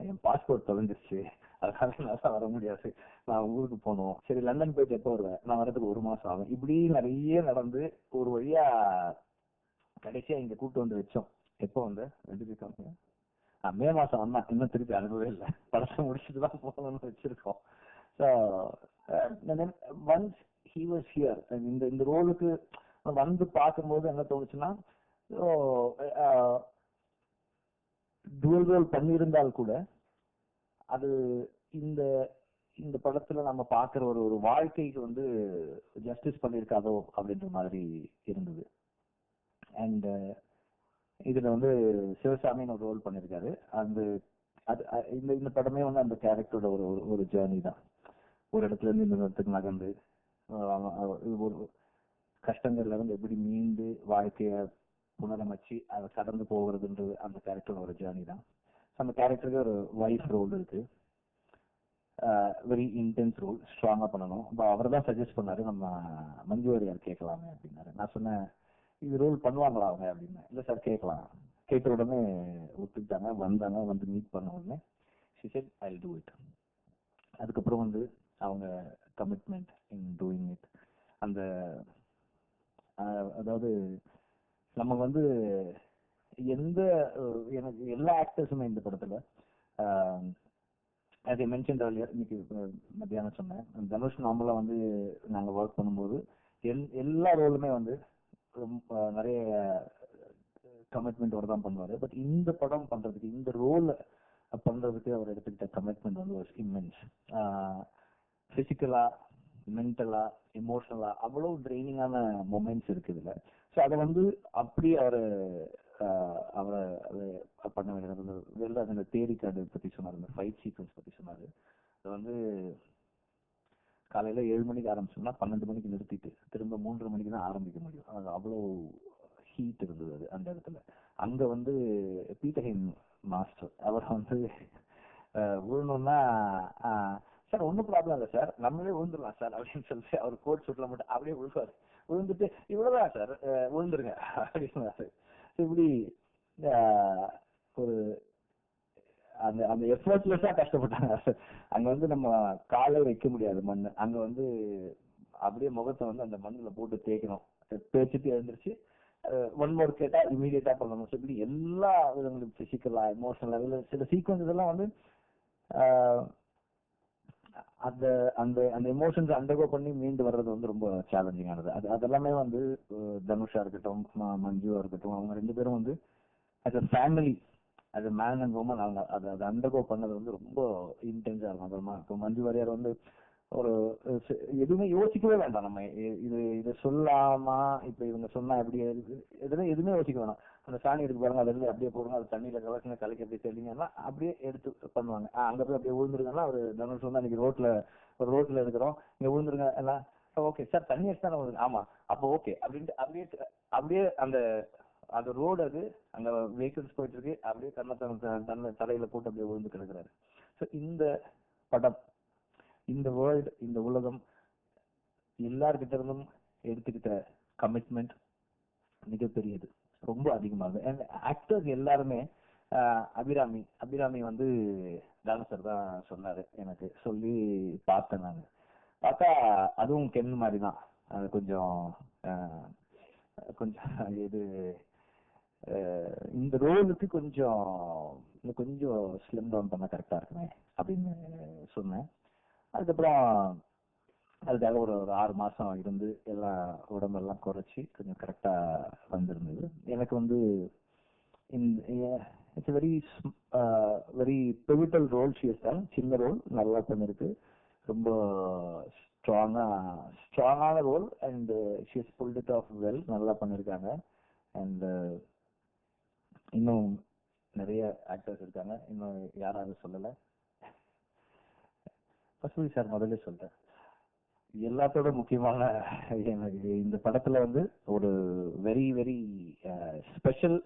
என் பாஸ்போர்ட் தொலைஞ்சிருச்சு, அதனால என்னால வர முடியாது, நான் ஊருக்கு போகணும். சரி லண்டன் போயிட்டு எப்போ வருவேன், நான் வரதுக்கு 1 மாசம் ஆகும். இப்படி நிறைய நடந்து ஒரு வழியா கடைசியா இங்க கூட்டு வந்து வச்சோம். எப்போ வந்து மே மாசம் வந்தா, இன்னும் திருப்பி அனுப்பவே இல்லை. படத்தை முடிச்சுட்டு தான் போகணும்னு வச்சிருக்கோம். So once he was here, இந்த ரோலுக்கு வந்து பார்க்கும்போது என்ன தோணுச்சுன்னா, டூவல் ரோல் பண்ணியிருந்தால் கூட அது இந்த இந்த படத்துல நம்ம பாக்குற ஒரு வாழ்க்கைக்கு வந்து ஜஸ்டிஸ் பண்ணியிருக்காதோ அப்படின்ற மாதிரி இருந்தது. அண்ட் இதுல வந்து சிவசாமின்னு ஒரு ரோல் பண்ணிருக்காரு. அந்த இந்த படமே வந்து அந்த கேரக்டரோட ஒரு ஜேர்னி தான். ஒரு இடத்துல இருந்து இன்னொரு இடத்துக்கு நகர்ந்து ஒரு கஷ்டங்கள்ல இருந்து எப்படி மீண்டு வாழ்க்கைய புனரமைச்சு அதை கடந்து போகிறதுன்றது அந்த கேரக்டரோட ஒரு ஜேர்னி தான். அந்த கேரக்டருக்கு ஒரு வைஃப் ரோல் இருக்கு, வெரி இன்டென்ஸ் ரோல், ஸ்ட்ராங்கா பண்ணணும். அவர் தான் சஜஸ்ட் பண்ணாரு, நம்ம மஞ்சு வாரியர் கேட்கலாமே அப்படின்னாரு. நான் சொன்னேன் இது ரோல் பண்ணுவாங்களா அவங்க அப்படின்னு. இல்லை சார் கேட்கலாம். கேட்ட உடனே ஒத்துக்கிட்டாங்க, வந்தாங்க, வந்து மீட் பண்ண உடனே she said I'll do it. அதுக்கப்புறம் வந்து அவங்க கமிட்மெண்ட் இன் டூயிங் இட். அந்த அதாவது நம்ம வந்து எனக்கு எல்லா ஆக்டர்ஸுமே இந்த படத்துல as I mentioned earlier, இன்னைக்கு மத்தியானம் சொன்னேன், தனுஷ் நார்மலா வந்து நாங்க ஒர்க் பண்ணும்போது எல்லா ரோலுமே வந்து நிறைய கமிட்மெண்டோட தான் பண்ணுவாரு. பட் இந்த படம் பண்றதுக்கு, இந்த ரோல் பண்றதுக்கு அவர் எடுத்துக்கிட்ட கமிட்மெண்ட் வந்து ஒரு இம்மென்ஸ். பிசிக்கலா, மென்டலா, எமோஷனலா அவ்வளவு ட்ரைனிங்கான மொமெண்ட்ஸ் இருக்கு இதுல. ஸோ அதை வந்து அப்படி அவரை பண்ண வேண்டியது. அந்த தேடி கார்டு பத்தி சொன்னாரு, இந்த ஃபைட் சீக்வன்ஸ் பத்தி சொன்னாரு. அது வந்து காலையில 7 மணிக்கு ஆரம்பிச்சோம்னா 12 மணிக்கு நிறுத்திட்டு திரும்ப 3:30 மணிக்கு தான் ஆரம்பிக்க முடியும். அது அவ்வளோ ஹீட் இருந்தது அது அந்த இடத்துல. அங்க வந்து பீட்டர் மாஸ்டர் அவர் வந்து விழணும்னா சார் ஒன்றும் ப்ராப்ளம் இல்லை சார், நம்மளே விழுந்துடலாம் சார் அப்படின்னு சொல்லிட்டு அவர் கோட் சுட்ல மட்டும் அப்படியே விழுவாரு. விழுந்துட்டு இவ்வளவுதான் சார் விழுந்துருங்க அப்படின்னு. இப்படி ஒரு அந்த எஃபர்ட்லெஸ்ஸா கஷ்டப்பட்டாங்க. அங்க வந்து நம்ம காலை வைக்க முடியாது மண்ணு, அங்க வந்து அப்படியே முகத்தை வந்து அந்த மண்ணுல போட்டு தேய்க்கணும். தேய்ச்சிட்டு எழுந்திருச்சு ஒன் மோர் கேட்டா இமீடியட்டா பண்ணணும். இப்படி எல்லா விதங்களும் பிசிக்கலா, எமோஷனலா சில சீக்வன்ஸ் இதெல்லாம் வந்து அந்த அந்த அந்த எமோஷன்ஸ் அண்டர்கோ பண்ணி மீண்டு வர்றது வந்து ரொம்ப சேலஞ்சிங்கானது. அதெல்லாமே வந்து தனுஷா இருக்கட்டும், மஞ்சுவா இருக்கட்டும், அவங்க 2 பேரும் வந்து as a family, as a man and woman அவங்க அதை அண்டர்கோ பண்ணது வந்து ரொம்ப இன்டென்ஸா இருக்கும். அப்புறமா இப்போ மஞ்சு வாரியர் வந்து ஒரு எதுவுமே யோசிக்கவே வேண்டாம். நம்ம இதை சொல்லாமா, இப்ப இவங்க சொன்னா எப்படி, இதெல்லாம் எதுவுமே யோசிக்க வேணாம். அந்த சாணி இருக்கு பாருங்க, அதுல இருந்து அப்படியே போடுங்க, அது தண்ணியில கலக்குங்க, கலக்கி அப்படியே தெளிங்கன்னா அப்படியே எடுத்து பண்ணுவாங்க. அங்க போய் அப்படியே விழுந்துருங்கன்னா அவர் தனுஷ் வந்து அன்னைக்கு ரோட்ல இருக்கிறோம், இங்க விழுந்துருங்க எல்லாம் ஓகே சார், தண்ணி அடிச்சு தானே ஆமா அப்போ ஓகே அப்படின்ட்டு அப்படியே அந்த அந்த ரோடு, அது அங்க வெஹிக்கிள்ஸ் போயிட்டு இருக்கு, அப்படியே தன்னை தலையில போட்டு அப்படியே விழுந்து கிடக்குறாரு. ஸோ இந்த படம், இந்த வேர்ல்டு, இந்த உலகம் எல்லார்கிட்ட இருந்தும் எடுத்துக்கிட்ட கமிட்மெண்ட் மிகப்பெரியது, ரொம்ப அதிகமாகுது. அண்ட் ஆக்டர்ஸ் எல்லாருமே அபிராமி வந்து டான்சர் தான் சொன்னாரு, எனக்கு சொல்லி பார்த்தேன். நான் பார்த்தா அதுவும் கென் மாதிரி தான். அது கொஞ்சம் இது இந்த ரோலுக்கு கொஞ்சம் ஸ்லிம் டவுன் பண்ண கரெக்டா இருக்குமே அப்படின்னு சொன்னேன். அதுக்கப்புறம் அதுக்காக ஒரு 6 மாசம் இருந்து எல்லாம் உடம்பெல்லாம் குறைச்சி கொஞ்சம் கரெக்டா வந்திருந்தது. எனக்கு வந்து இட்ஸ் வெரி பிவிட்டல் ரோல். சின்ன ரோல், நல்லா பண்ணிருக்கு, ரொம்ப ஸ்ட்ராங்கான role. And she has pulled it off well, நல்லா பண்ணிருக்காங்க. அண்ட் இன்னும் நிறைய ஆக்டர்ஸ் இருக்காங்க, இன்னும் யாராவது சொல்லலை. பசுபதி சார் முதல்ல சொல்றேன். எல்லாத்தோட முக்கியமான எனக்கு இந்த படத்துல வந்து ஒரு வெரி வெரி ஸ்பெஷல்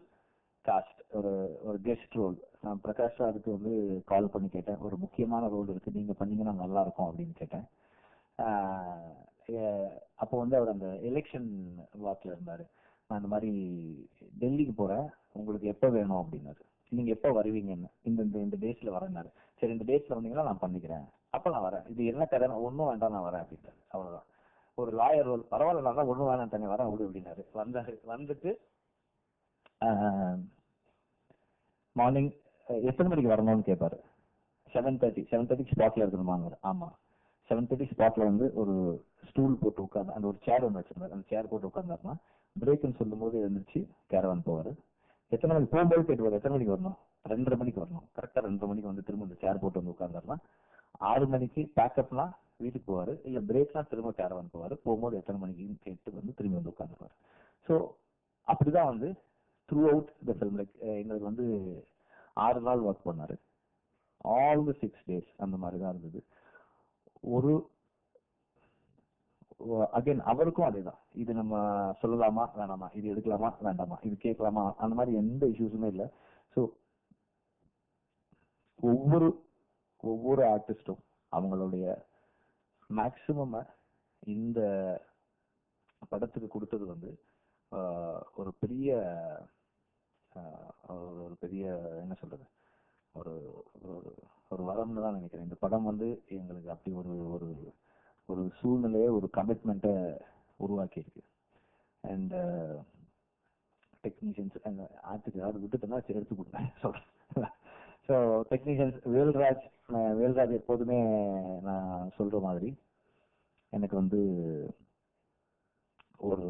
காஸ்ட், ஒரு கெஸ்ட் ரோல். நான் பிரகாஷ் சாருக்கு வந்து கால் பண்ணி கேட்டேன், ஒரு முக்கியமான ரோல் இருக்கு, நீங்க பண்ணீங்கன்னா நல்லா இருக்கும் அப்படின்னு கேட்டேன். அப்போ வந்து அவர் அந்த எலெக்ஷன் வாக்கில் இருந்தாரு. நான் இந்த மாதிரி டெல்லிக்கு போறேன், உங்களுக்கு எப்போ வேணும் அப்படின்னாரு. நீங்க எப்போ வருவீங்கன்னு, இந்த டேட்ஸ்ல வரேன்னாரு. சரி, இந்த டேட்ஸ்ல வந்தீங்கன்னா நான் பண்ணிக்கிறேன், அப்ப நான் வரேன். இது என்ன கதை, ஒன்னும் வேண்டாம் நான் வரேன் அப்படின்ட்டாரு. அவ்வளவுதான். ஒரு லாயர் ரோல், பரவாயில்ல, நான் தான் ஒன்னும் வேணாம் தண்ணி வரேன் விடு அப்படின்னாரு. வந்துட்டு மார்னிங் எத்தனை மணிக்கு வரணும்னு கேட்பாரு. 7:30 ஸ்பாட்ல இருக்கணுமாங்க. ஆமா, 7:30 ஸ்பாட்ல வந்து ஒரு ஸ்டூல் போட்டு உட்காந்து, அந்த ஒரு சேர் ஒன்று வச்சிருந்தாரு, அந்த சேர் போட்டு உட்கார்ந்தாருன்னா பிரேக்னு சொல்லும் போது எழுந்திரிச்சு கேரவான் போவாரு. எத்தனை மணிக்கு போகும்போது கேட்டுவாரு, எத்தனை மணிக்கு வரணும், 2:30 மணிக்கு வரணும். கரெக்டா 2:30 மணிக்கு வந்து திரும்ப இந்த சேர் போட்டு வந்து உட்கார்ந்தாருன்னா 6 மணிக்கு பேக்கப்னா வீட்டுக்கு போவாரு, இல்ல பிரேக்னா திரும்ப கேரவான் போவாரு. போகும்போது எத்தனை மணிக்குன்னு கேட்டு வந்து திரும்பி வந்து உட்காந்துருவாரு. ஸோ அப்படிதான் வந்து through out the film. Like எங்களுக்கு வந்து 6 நாள் ஒர்க் பண்ணாரு, ஆல் தி 6 days அந்த மாதிரி தான் இருந்தது. ஒரு அகைன் அவருக்கும் அதேதான், இது நம்ம சொல்லலாமா வேணாமா, இது எடுக்கலாமா வேண்டாமா, இது கேட்கலாமா, அந்த மாதிரி எந்த இஷ்யூஸுமே இல்லை. ஸோ ஒவ்வொரு ஆர்டிஸ்டும் அவங்களுடைய மேக்சிமம் இந்த படத்துக்கு கொடுத்தது வந்து ஒரு பெரிய என்ன சொல்றது, ஒரு வரம்னு தான் நினைக்கிறேன். இந்த படம் வந்து எங்களுக்கு அப்படி ஒரு சூழ்நிலையை, ஒரு கமிட்மெண்ட்டை உருவாக்கி இருக்கு. அண்ட் டெக்னீஷியன்ஸ் அண்ட் ஆர்ட்டுக்கு யாரும் விட்டுட்டோம்னா எடுத்து கொடுங்க சொல்றேன். ஸோ டெக்னீஷியன்ஸ் வேல்ராஜ் எப்போதுமே நான் சொல்ற மாதிரி எனக்கு வந்து ஒரு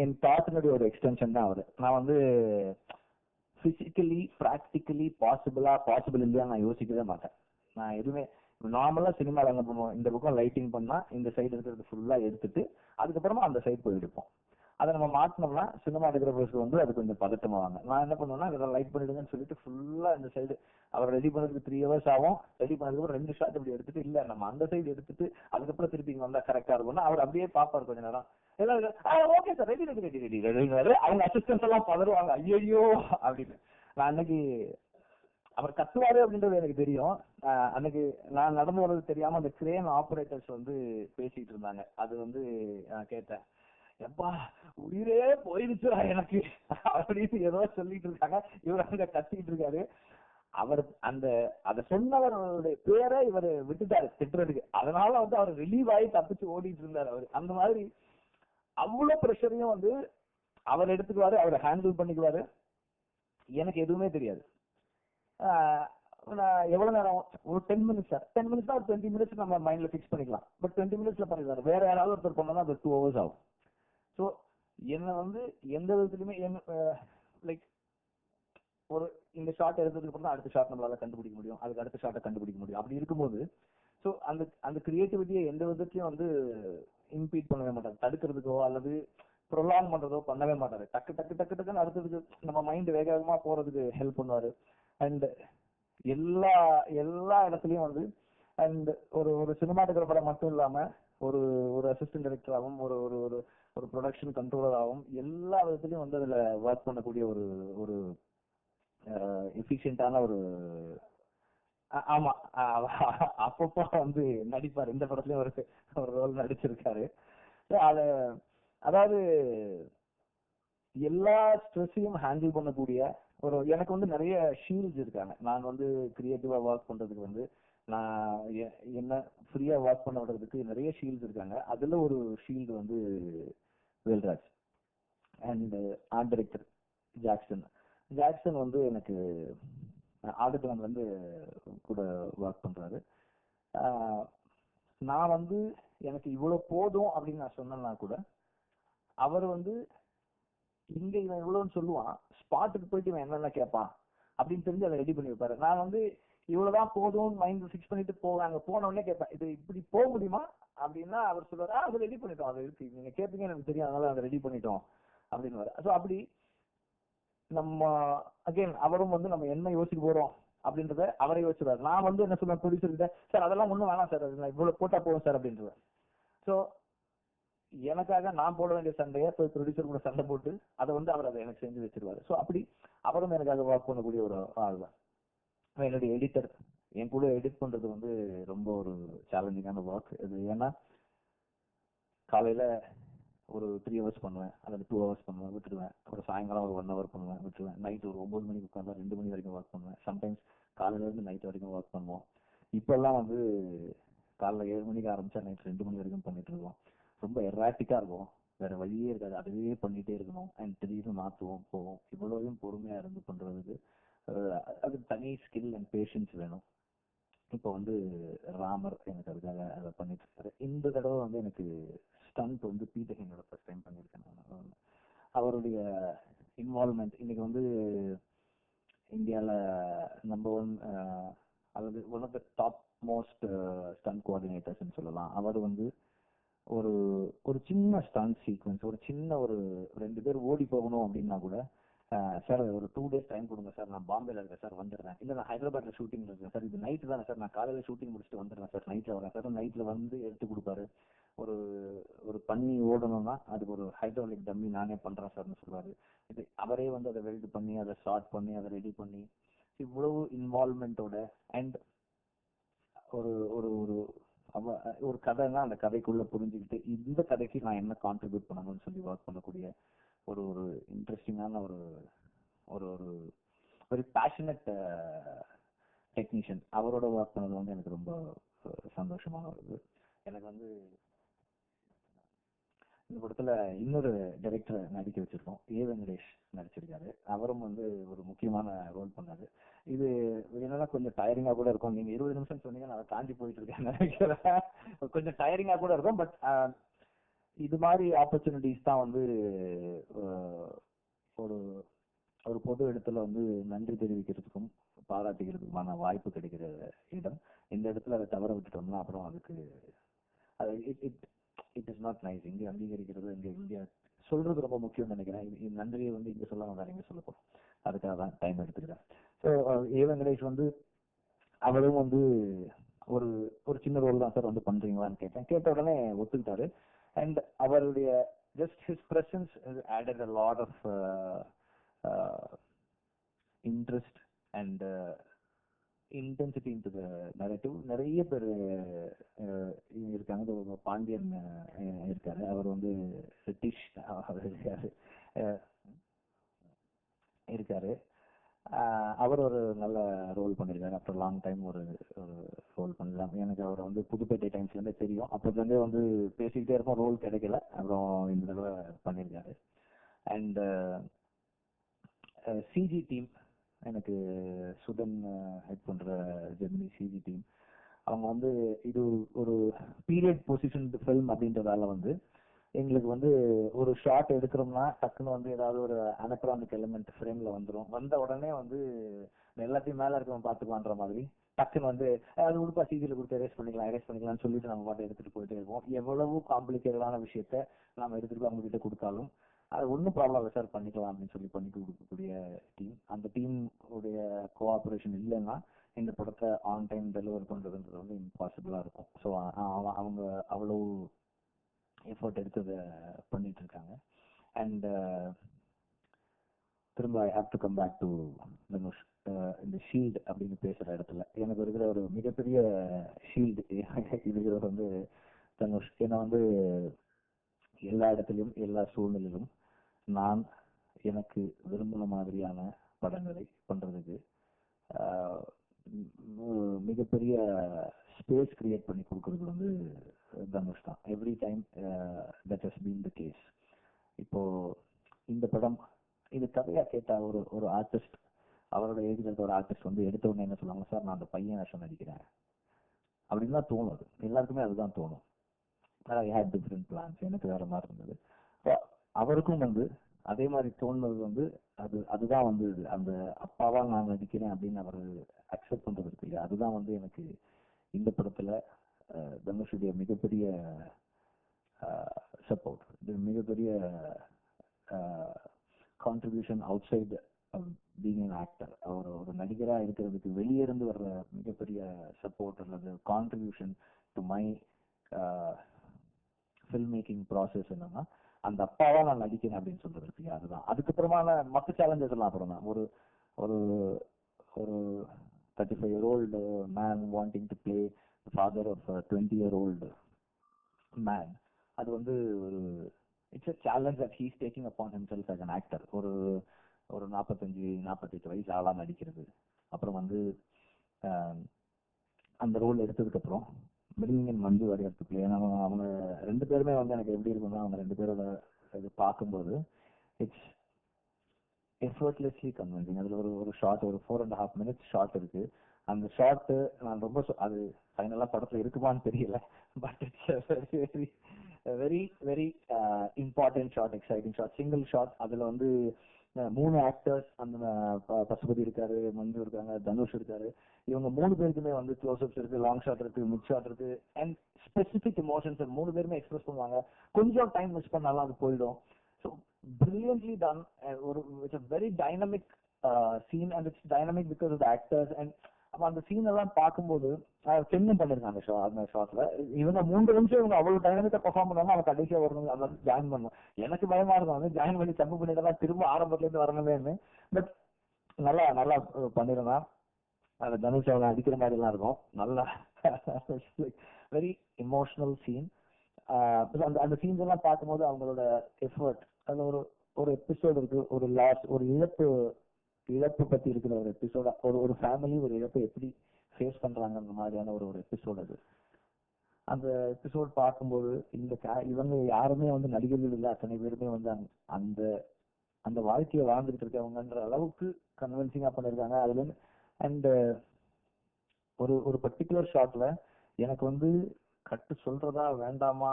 என் தாட்டினுடைய ஒரு எக்ஸ்டென்ஷன் தான் அவரு. நான் வந்து பிசிக்கலி ப்ராக்டிக்கலி பாசிபிள் இல்லையா நான் யோசிக்கவே மாட்டேன். நான் எதுவுமே நார்மலா சினிமாவில் என்ன பண்ணுவோம், இந்த பக்கம் லைட்டிங் பண்ணா இந்த சைடு இருக்கிறது ஃபுல்லா எடுத்துட்டு அதுக்கப்புறமா அந்த சைடு போய் எடுப்போம். அதை நம்ம மாட்டினோம்னா சினிமாட்டோகிராஃபர்ஸ்க்கு வந்து அது கொஞ்சம் பதட்டமாவாங்க. நான் என்ன பண்ணுவேன்னா இதெல்லாம் லைட் பண்ணிடுங்கன்னு சொல்லிட்டு ஃபுல்லா இந்த சைடு அவர் ரெடி பண்ணதுக்கு 3 hours ஆகும். ரெடி பண்ணதுக்கு 2 ஷாட் இப்படி எடுத்துட்டு, இல்ல நம்ம அந்த சைடு எடுத்துட்டு அதுக்கப்புறம் திருப்பி இங்க வந்தா கரெக்டா இருக்கும்னா அவர் அப்படியே பாப்பாரு கொஞ்ச நேரம். Okay sir, ready. அவங்க அசிஸ்டன்ஸ் எல்லாம் பதறுவாங்க, ஐயோ அப்படின்னு. நான் அன்னைக்கு அவர் கத்துவாரு அப்படின்றது எனக்கு தெரியும். அன்னைக்கு நான் நடந்து வர்றது தெரியாம அந்த கிரேன் ஆபரேட்டர்ஸ் வந்து பேசிட்டு இருந்தாங்க. அது வந்து நான் கேட்டேன், எப்பா உயிரே போயிருச்சுடா எனக்கு அப்படின்னு ஏதோ சொல்லிட்டு இருக்காங்க. இவர் அங்க கத்திட்டு இருக்காரு. அவர் அதை சொன்னவருடைய பேரை இவர் விட்டுட்டாரு திட்டுறதுக்கு. அதனால வந்து அவர் ரிலீவ் ஆகி தப்பிச்சு ஓடிட்டு இருந்தாரு அவரு. அந்த மாதிரி அவ்வளவு ப்ரெஷரையும் வந்து அவர் எடுத்துக்குவாரு, அவரை ஹேண்டில் பண்ணிக்குவாரு. எனக்கு எதுவுமே தெரியாது. நான் எவ்வளவு நேரம் ஒரு 10 மினிட்ஸ் சார், 10 மினிட்ஸ் தான், ஒரு 20 மினிட்ஸ் நம்ம மைண்ட்ல ஃபிக்ஸ் பண்ணிக்கலாம். பட் 20 மினிட்ஸ்ல பண்ணிக்கலாம். வேற யாராவது ஒருத்தர் பண்ணா அது 2 ஹவர்ஸ் ஆகும். ஸோ என்ன எந்த விதத்துலையுமே லைக் ஒரு இந்த ஷார்ட் எடுத்ததுக்கு அப்புறம் தான் அடுத்த ஷார்ட் நம்மளால கண்டுபிடிக்க முடியும், அதுக்கு அடுத்த ஷார்ட்டை கண்டுபிடிக்க முடியும். அப்படி இருக்கும்போது ஸோ அந்த கிரியேட்டிவிட்டியை எந்த விதத்தையும் இம்பீட் பண்ணவே மாட்டாரு, தடுக்கிறதுக்கோ அல்லது ப்ரொலாங் பண்றதோ பண்ணவே மாட்டாரு. டக்கு டக்கு டக்கு டக்குன்னு அடுத்ததுக்கு நம்ம மைண்ட் வேகமா போறதுக்கு ஹெல்ப் பண்ணுவாரு. அண்ட் எல்லா எல்லா இடத்துலயும் அண்ட் ஒரு சினிமாட்டோகிராஃபரா மட்டும் இல்லாம ஒரு அசிஸ்டன்ட் டைரக்டராகவும் ஒரு ப்ரொடக்ஷன் கண்ட்ரோலராகவும் எல்லா விதத்துலயும் அதுல ஒர்க் பண்ணக்கூடிய ஒரு எஃபிஷியன்டான ஆமா அப்பப்போ நடிப்பாரு. இந்த படத்துலயும் ஒரு ரோல் நடிச்சிருக்காரு. அதாவது எல்லா ஸ்ட்ரெஸ்ஸையும் ஹேண்டில் பண்ணக்கூடிய எனக்கு நிறைய ஷீல்ட்ஸ் இருக்காங்க. நான் கிரியேட்டிவா ஒர்க் பண்றதுக்கு நான் என்ன ஃப்ரீயா ஒர்க் பண்ண விடுறதுக்கு நிறைய ஷீல்ட்ஸ் இருக்காங்க. அதுல ஒரு shield Velraj and art director Jackson எனக்கு ஆர்டர் கூட ஒர்க் பண்றாரு. நான் எனக்கு இவ்வளவு போதும் அப்படின்னு நான் சொன்னேன்னா கூட அவர் இங்க இவன் இவ்வளவுன்னு சொல்லுவான், ஸ்பாட்டுக்கு போயிட்டு இவன் என்னென்ன கேட்பான் அப்படின்னு தெரிஞ்சு அதை ரெடி பண்ணி வைப்பாரு. நான் இவ்வளவுதான் போதும் மைண்ட் ஃபிக்ஸ் பண்ணிட்டு போவாங்க. போன உடனே கேட்பேன், இது இப்படி போக முடியுமா அப்படின்னா அவர் சொல்லுவாரு, அதை ரெடி பண்ணிட்டோம், அது இருக்கு, நீங்க கேட்பீங்க எனக்கு தெரியும், அதனால அதை ரெடி பண்ணிட்டோம் அப்படின்னு. ஸோ அப்படி நம்ம அகைன் அவரும் நம்ம என்ன யோசிக்க போறோம் அப்படின்றத அவரை யோசிச்சுறாரு. நான் என்ன சொல்லுவேன் ப்ரொடியூசர் கிட்ட, சார் அதெல்லாம் ஒண்ணும் வேணாம் சார், அது இவ்வளவு போட்டா போதும் சார் அப்படின்றேன். ஸோ எனக்காக நான் போட வேண்டிய சண்டையை போய் ப்ரொடியூசர் கூட சண்டை போட்டு அவர் அதை எனக்கு செஞ்சு வச்சிருவாரு. ஸோ அப்படி அவரும் எனக்காக ஒர்க் பண்ணக்கூடிய ஒரு ஆள் தான். என்னுடைய எடிட்டர் என் கூட எடிட் பண்றது ரொம்ப ஒரு சேலஞ்சிங்கான ஒர்க் இது. ஏன்னா காலையில ஒரு 3 ஹவர்ஸ் பண்ணுவேன், அல்லது 2 ஹவர்ஸ் பண்ணுவேன், விட்டுருவேன். அப்புறம் சாயங்காலம் ஒரு 1 ஹவர் பண்ணுவேன், விட்டுருவேன். நைட் ஒரு 9 மணிக்கு உட்காந்து 2 மணி வரைக்கும் ஒர்க் பண்ணுவேன். சம்டைம்ஸ் காலையில இருந்து நைட் வரைக்கும் ஒர்க் பண்ணுவோம். இப்பெல்லாம் காலைல 7 மணிக்கு ஆரம்பிச்சா நைட் 2 மணி வரைக்கும் பண்ணிட்டு இருக்கோம். ரொம்ப எராட்டிக்கா இருக்கும், வேற வழியே இருக்காது, அதுவே பண்ணிட்டே இருக்கணும். அண்ட் திடீர்னு மாத்துவோம் போவோம். இவ்வளவையும் பொறுமையா இருந்து பண்றதுக்கு அது தனி ஸ்கில் அண்ட் பேஷன்ஸ் வேணும். இப்போ ராமர் எனக்கு அதுக்காக அதை பண்ணிட்டு இருக்காரு. இந்த தடவை எனக்கு ஸ்டண்ட் பீட்டர் என்னோட ஃபர்ஸ்ட் டைம் பண்ணியிருக்கேன். நான் அவருடைய இன்வால்வ்மெண்ட் இன்னைக்கு இந்தியாவில் நம்பர் 1 அல்லது one of the top most stunt கோஆர்டினேட்டர்ஸ்ன்னு சொல்லலாம். அவர் ஒரு சின்ன ஸ்டண்ட் சீக்வன்ஸ், ஒரு சின்ன 2 பேர் ஓடி போகணும் அப்படின்னா கூட, சார் ஒரு 2 days டைம் கொடுங்க சார், நான் பாம்பேல இருக்கேன் சார் வந்துடுறேன், இல்லை நான் ஹைதராபாத்ல ஷூட்டிங் இருக்கேன் சார், இது நைட்டு தானே சார், நான் காலையில ஷூட்டிங் முடிச்சுட்டு வந்துடுறேன் சார், நைட்ல வரேன் சார். நைட்ல எடுத்து கொடுப்பாரு. ஒரு பண்ணி ஓடணும்னா அதுக்கு ஒரு ஹைட்ராலிக் டம்மி நானே பண்றேன் சார்னு சொல்லுவாரு. இது அவரே அதை வெல்ட் பண்ணி அதை ஸ்டார்ட் பண்ணி அதை ரெடி பண்ணி இவ்வளவு இன்வால்வ்மெண்டோட அண்ட் ஒரு கதைன்னா அந்த கதைக்குள்ள புரிஞ்சுக்கிட்டு இந்த கதைக்கு நான் என்ன கான்ட்ரிபியூட் பண்ணணும்னு சொல்லி ஒர்க் பண்ணக்கூடிய ஒரு இன்ட்ரெஸ்டிங்கான ஒரு வெரி பேஷனட் டெக்னீஷியன். அவரோட ஒர்க் பண்ணது எனக்கு ரொம்ப சந்தோஷமான வருது. எனக்கு இந்த படத்துல இன்னொரு டைரக்டர் நடிக்க வச்சிருக்கோம், வெங்கடேஷ் நடிச்சிருக்காரு. அவரும் ஒரு முக்கியமான ரோல் பண்ணாரு. இது என்னன்னா கொஞ்சம் டயரிங்கா கூட இருக்கும். நீங்க 20 நிமிஷம் சொன்னீங்க, நான் தாண்டி போயிட்டு இருக்கேன் நினைக்கிறேன். கொஞ்சம் டயரிங்கா கூட இருக்கும். பட் இது மாதிரி ஆப்பர்ச்சுனிட்டிஸ் தான் ஒரு பொது இடத்துல நன்றி தெரிவிக்கிறதுக்கும் பாராட்டிக்கிறதுக்குமான வாய்ப்பு கிடைக்கிற இடம். இந்த இடத்துல அதை தவற விட்டுட்டோம்னா அப்புறம் அதுக்கு இட் இஸ் நாட் நைஸ். இங்க அங்கீகரிக்கிறது இங்க சொல்றது ரொம்ப முக்கியம் நினைக்கிறேன். நன்றியை இங்க சொல்ல வேண்டாம், இங்க சொல்ல போறோம். அதுக்காக தான் டைம் எடுத்துக்கிறேன். ஸோ வெங்கடேஷ் அவரும் ஒரு சின்ன ரோல் தான் சார் பண்றீங்களான்னு கேட்டேன். கேட்ட உடனே ஒத்துக்கிட்டாரு. அண்ட் அவருடைய just his presence added a lot of interest and intensity into the narrative. நிறைய பேர் இருக்காங்க. பாண்டியன் இருக்காரு, அவர் சதீஷ் இருக்காரு. அவர் ஒரு நல்ல ரோல் பண்ணிருக்காரு. ஆஃப்டர் லாங் டைம் ஒரு ரோல் பண்ணலாம். எனக்கு அவர் புதுப்பேட்டை டைம்ஸ்ல இருந்தே தெரியும். அப்போதுலேருந்தே பேசிக்கிட்டே இருப்போம், ரோல் கிடைக்கல. அப்புறம் இந்த தடவை பண்ணியிருக்காரு. அண்ட் சிஜி டீம் எனக்கு சுதன் ஹெட் பண்ற ஜெமினி சிஜி டீம், அவங்க வந்து இது ஒரு பீரியட் பொசிஷன் ஃபில்ம் அப்படின்றதால வந்து எங்களுக்கு வந்து ஒரு ஷாட் எடுக்கிறோம்னா டக்குன்னு வந்து ஏதாவது ஒரு அனக்ரானிக் எலிமெண்ட் ஃப்ரேம்ல வந்துடும். வந்த உடனே வந்து எல்லாத்தையும் மேல இருக்கவங்க பார்த்துக்கலான்ற மாதிரி டக்குன்னு வந்து அது உடுப்பா சிஜியில் கொடுத்து எரேஸ் பண்ணிக்கலாம்னு சொல்லிட்டு நம்ம பாட்டு எடுத்துட்டு போயிட்டே இருப்போம். எவ்வளவு காம்ப்ளிகேட்டடான விஷயத்த நம்ம எடுத்துட்டு அவங்க கிட்ட கொடுத்தாலும் அது ஒன்றும் ப்ராப்ளம் இல்லை சார், பண்ணிக்கலாம் அப்படின்னு சொல்லி பண்ணி கொடுக்கக்கூடிய டீம். அந்த டீம் உடைய கோஆபரேஷன் இல்லைன்னா இந்த படத்தை ஆன் டைம் டெலிவர் பண்றதுன்றது வந்து இம்பாசிபிளா இருக்கும். ஸோ அவங்க அவ்வளவு எஃபர்ட் எடுத்து பண்ணிட்டு இருக்காங்க. அண்ட் திரும்ப I have to come back to Dhanush. இந்த ஷீல்டு அப்படின்னு பேசுற இடத்துல எனக்கு இருக்கிற ஒரு மிகப்பெரிய ஷீல்டு இருக்கிறது வந்து தனுஷ். ஏன்னா வந்து எல்லா இடத்துலையும் எல்லா சூழ்நிலையிலும் நான் எனக்கு விரும்பின மாதிரியான படங்களை பண்றதுக்கு மிகப்பெரிய ஸ்பேஸ் கிரியேட் பண்ணி கொடுக்கறது வந்து தனுஷ் தான். Every time that has been the case. இப்போ இந்த படம் இது கதையா கேட்டா ஒரு ஆர்டிஸ்ட், அவரோட ஏஜ்ல இருக்க ஒரு ஆர்டிஸ்ட் வந்து எடுத்த உடனே என்ன சொல்லுவாங்க, சார் நான் அந்த பையன் வேஷம் நடிக்கிறேன் அப்படின்னு தான் தோணும். அது எல்லாருக்குமே அதுதான் தோணும். ஐ ஹேட் டிஃப்ரெண்ட் பிளான்ஸ், எனக்கு வேற மாதிரி இருந்தது. அவருக்கும் வந்து அதே மாதிரி தோணுனது வந்து அதுதான் வந்து அந்த அப்பாவா நான் நடிக்கிறேன் அப்படின்னு அவர் அக்செப்ட் பண்றது இருக்கு இல்லையா, அதுதான் வந்து எனக்கு இந்த படத்துல தனுஷுடைய மிகப்பெரிய சப்போர்ட், மிகப்பெரிய contribution outside being an actor. அவர் ஒரு நடிகரா இருக்கிறதுக்கு வெளியே இருந்து வர்ற மிகப்பெரிய சப்போர்ட் அல்லது contribution to my film making process என்னன்னா அந்த அப்பாவா நான் நடிக்கிறேன் அப்படின்னு சொல்றது இருக்கு. அதுதான். அதுக்கப்புறமான மற்ற சேலஞ்சஸ் எல்லாம் அப்புறம் தான். ஒரு ஒரு ஒரு 35-year-old man wanting to play the father of a 20-year-old man, அது வந்து ஒரு it's a challenge that he is taking upon himself as an actor. ஒரு 45-48 வயசு ஆளா நடிக்கிறது. அப்புறம் வந்து அந்த ரோல் எடுத்ததுக்கு அப்புறம் மிருங்கன் மஞ்சு வாரியருக்கு அவங்க ரெண்டு பேருமே வந்து எனக்கு எப்படி இருக்குன்னா, அவங்க ரெண்டு பேரோட இது பார்க்கும்போது இட்ஸ் எஃபர்ட்லெஸ்லி கன்வின்சிங். அதுல ஒரு ஷார்ட், ஒரு 4.5 minutes ஷார்ட் இருக்கு. அந்த ஷார்ட் நான் ரொம்ப அது ஃபைனலா படத்துல இருக்குமான்னு தெரியல, but it's very very very important short, exciting short, single short. அதுல வந்து 3 ஆக்டர்ஸ், அந்த பசுபதி இருக்காரு, மஞ்சு இருக்காங்க, தனுஷ் இருக்காரு. இவங்க 3 பேருக்குமே வந்து க்ளோஸ்அப்ஸ் இருக்கு, லாங் ஷாட் இருக்கு, மிட் ஷாட் இருக்கு, அண்ட் ஸ்பெசிபிக் எமோஷன்ஸ் 3 பேருமே எக்ஸ்பிரஸ் பண்ணுவாங்க. கொஞ்சம் டைம் மிஸ் பண்ணாலும் அது போயிடும். So brilliantly done. It's a very dynamic scene and it's dynamic because of the actors. And அப்ப அந்த சீன் எல்லாம் பார்க்கும்போது சென்னும் பண்ணிருக்காங்க அந்த ஷாட்ல. இவங்க 3 நிமிஷம் இவங்க அவ்வளவு டைனமிக்கா பெர்ஃபார்ம் பண்ணாங்க. அவங்க கடைசியா வரணும், அதை ஜாயின் பண்ணணும். எனக்கு பயமா இருக்கும், வந்து ஜாயின் பண்ணி தப்பு பண்ணிட்டு திரும்ப ஆரம்பத்துல இருந்து வரணுமேன்னு. பட் நல்லா நல்லா பண்ணிருந்தான். அந்த தனுஷ் அவங்க அடிக்கிற மாதிரி எல்லாம் இருக்கும். நல்லா வெரி இமோஷனல் சீன். அந்த சீன்ஸ் எல்லாம் பார்க்கும்போது அவங்களோட எஃபர்ட், அது ஒரு எபிசோடு இருக்கு, ஒரு லாஸ், ஒரு இழப்பு பத்தி இருக்கிற ஒரு எபிசோட, ஒரு ஃபேமிலி ஒரு இழப்பை எப்படி ஃபேஸ் பண்றாங்க அந்த மாதிரியான ஒரு எபிசோட் அது. அந்த எபிசோட் பார்க்கும்போது இவங்க யாருமே வந்து நடிகர்கள் இல்லை, அத்தனை பேருமே வந்து அந்த அந்த வாழ்க்கையை வாழ்ந்துட்டு இருக்கவங்கன்ற அளவுக்கு கன்வின்சிங்கா பண்ணிருக்காங்க அதுல. அண்ட் ஒரு பர்டிகுலர் ஷாட்ல எனக்கு வந்து கட்டு சொல்றதா வேண்டாமா,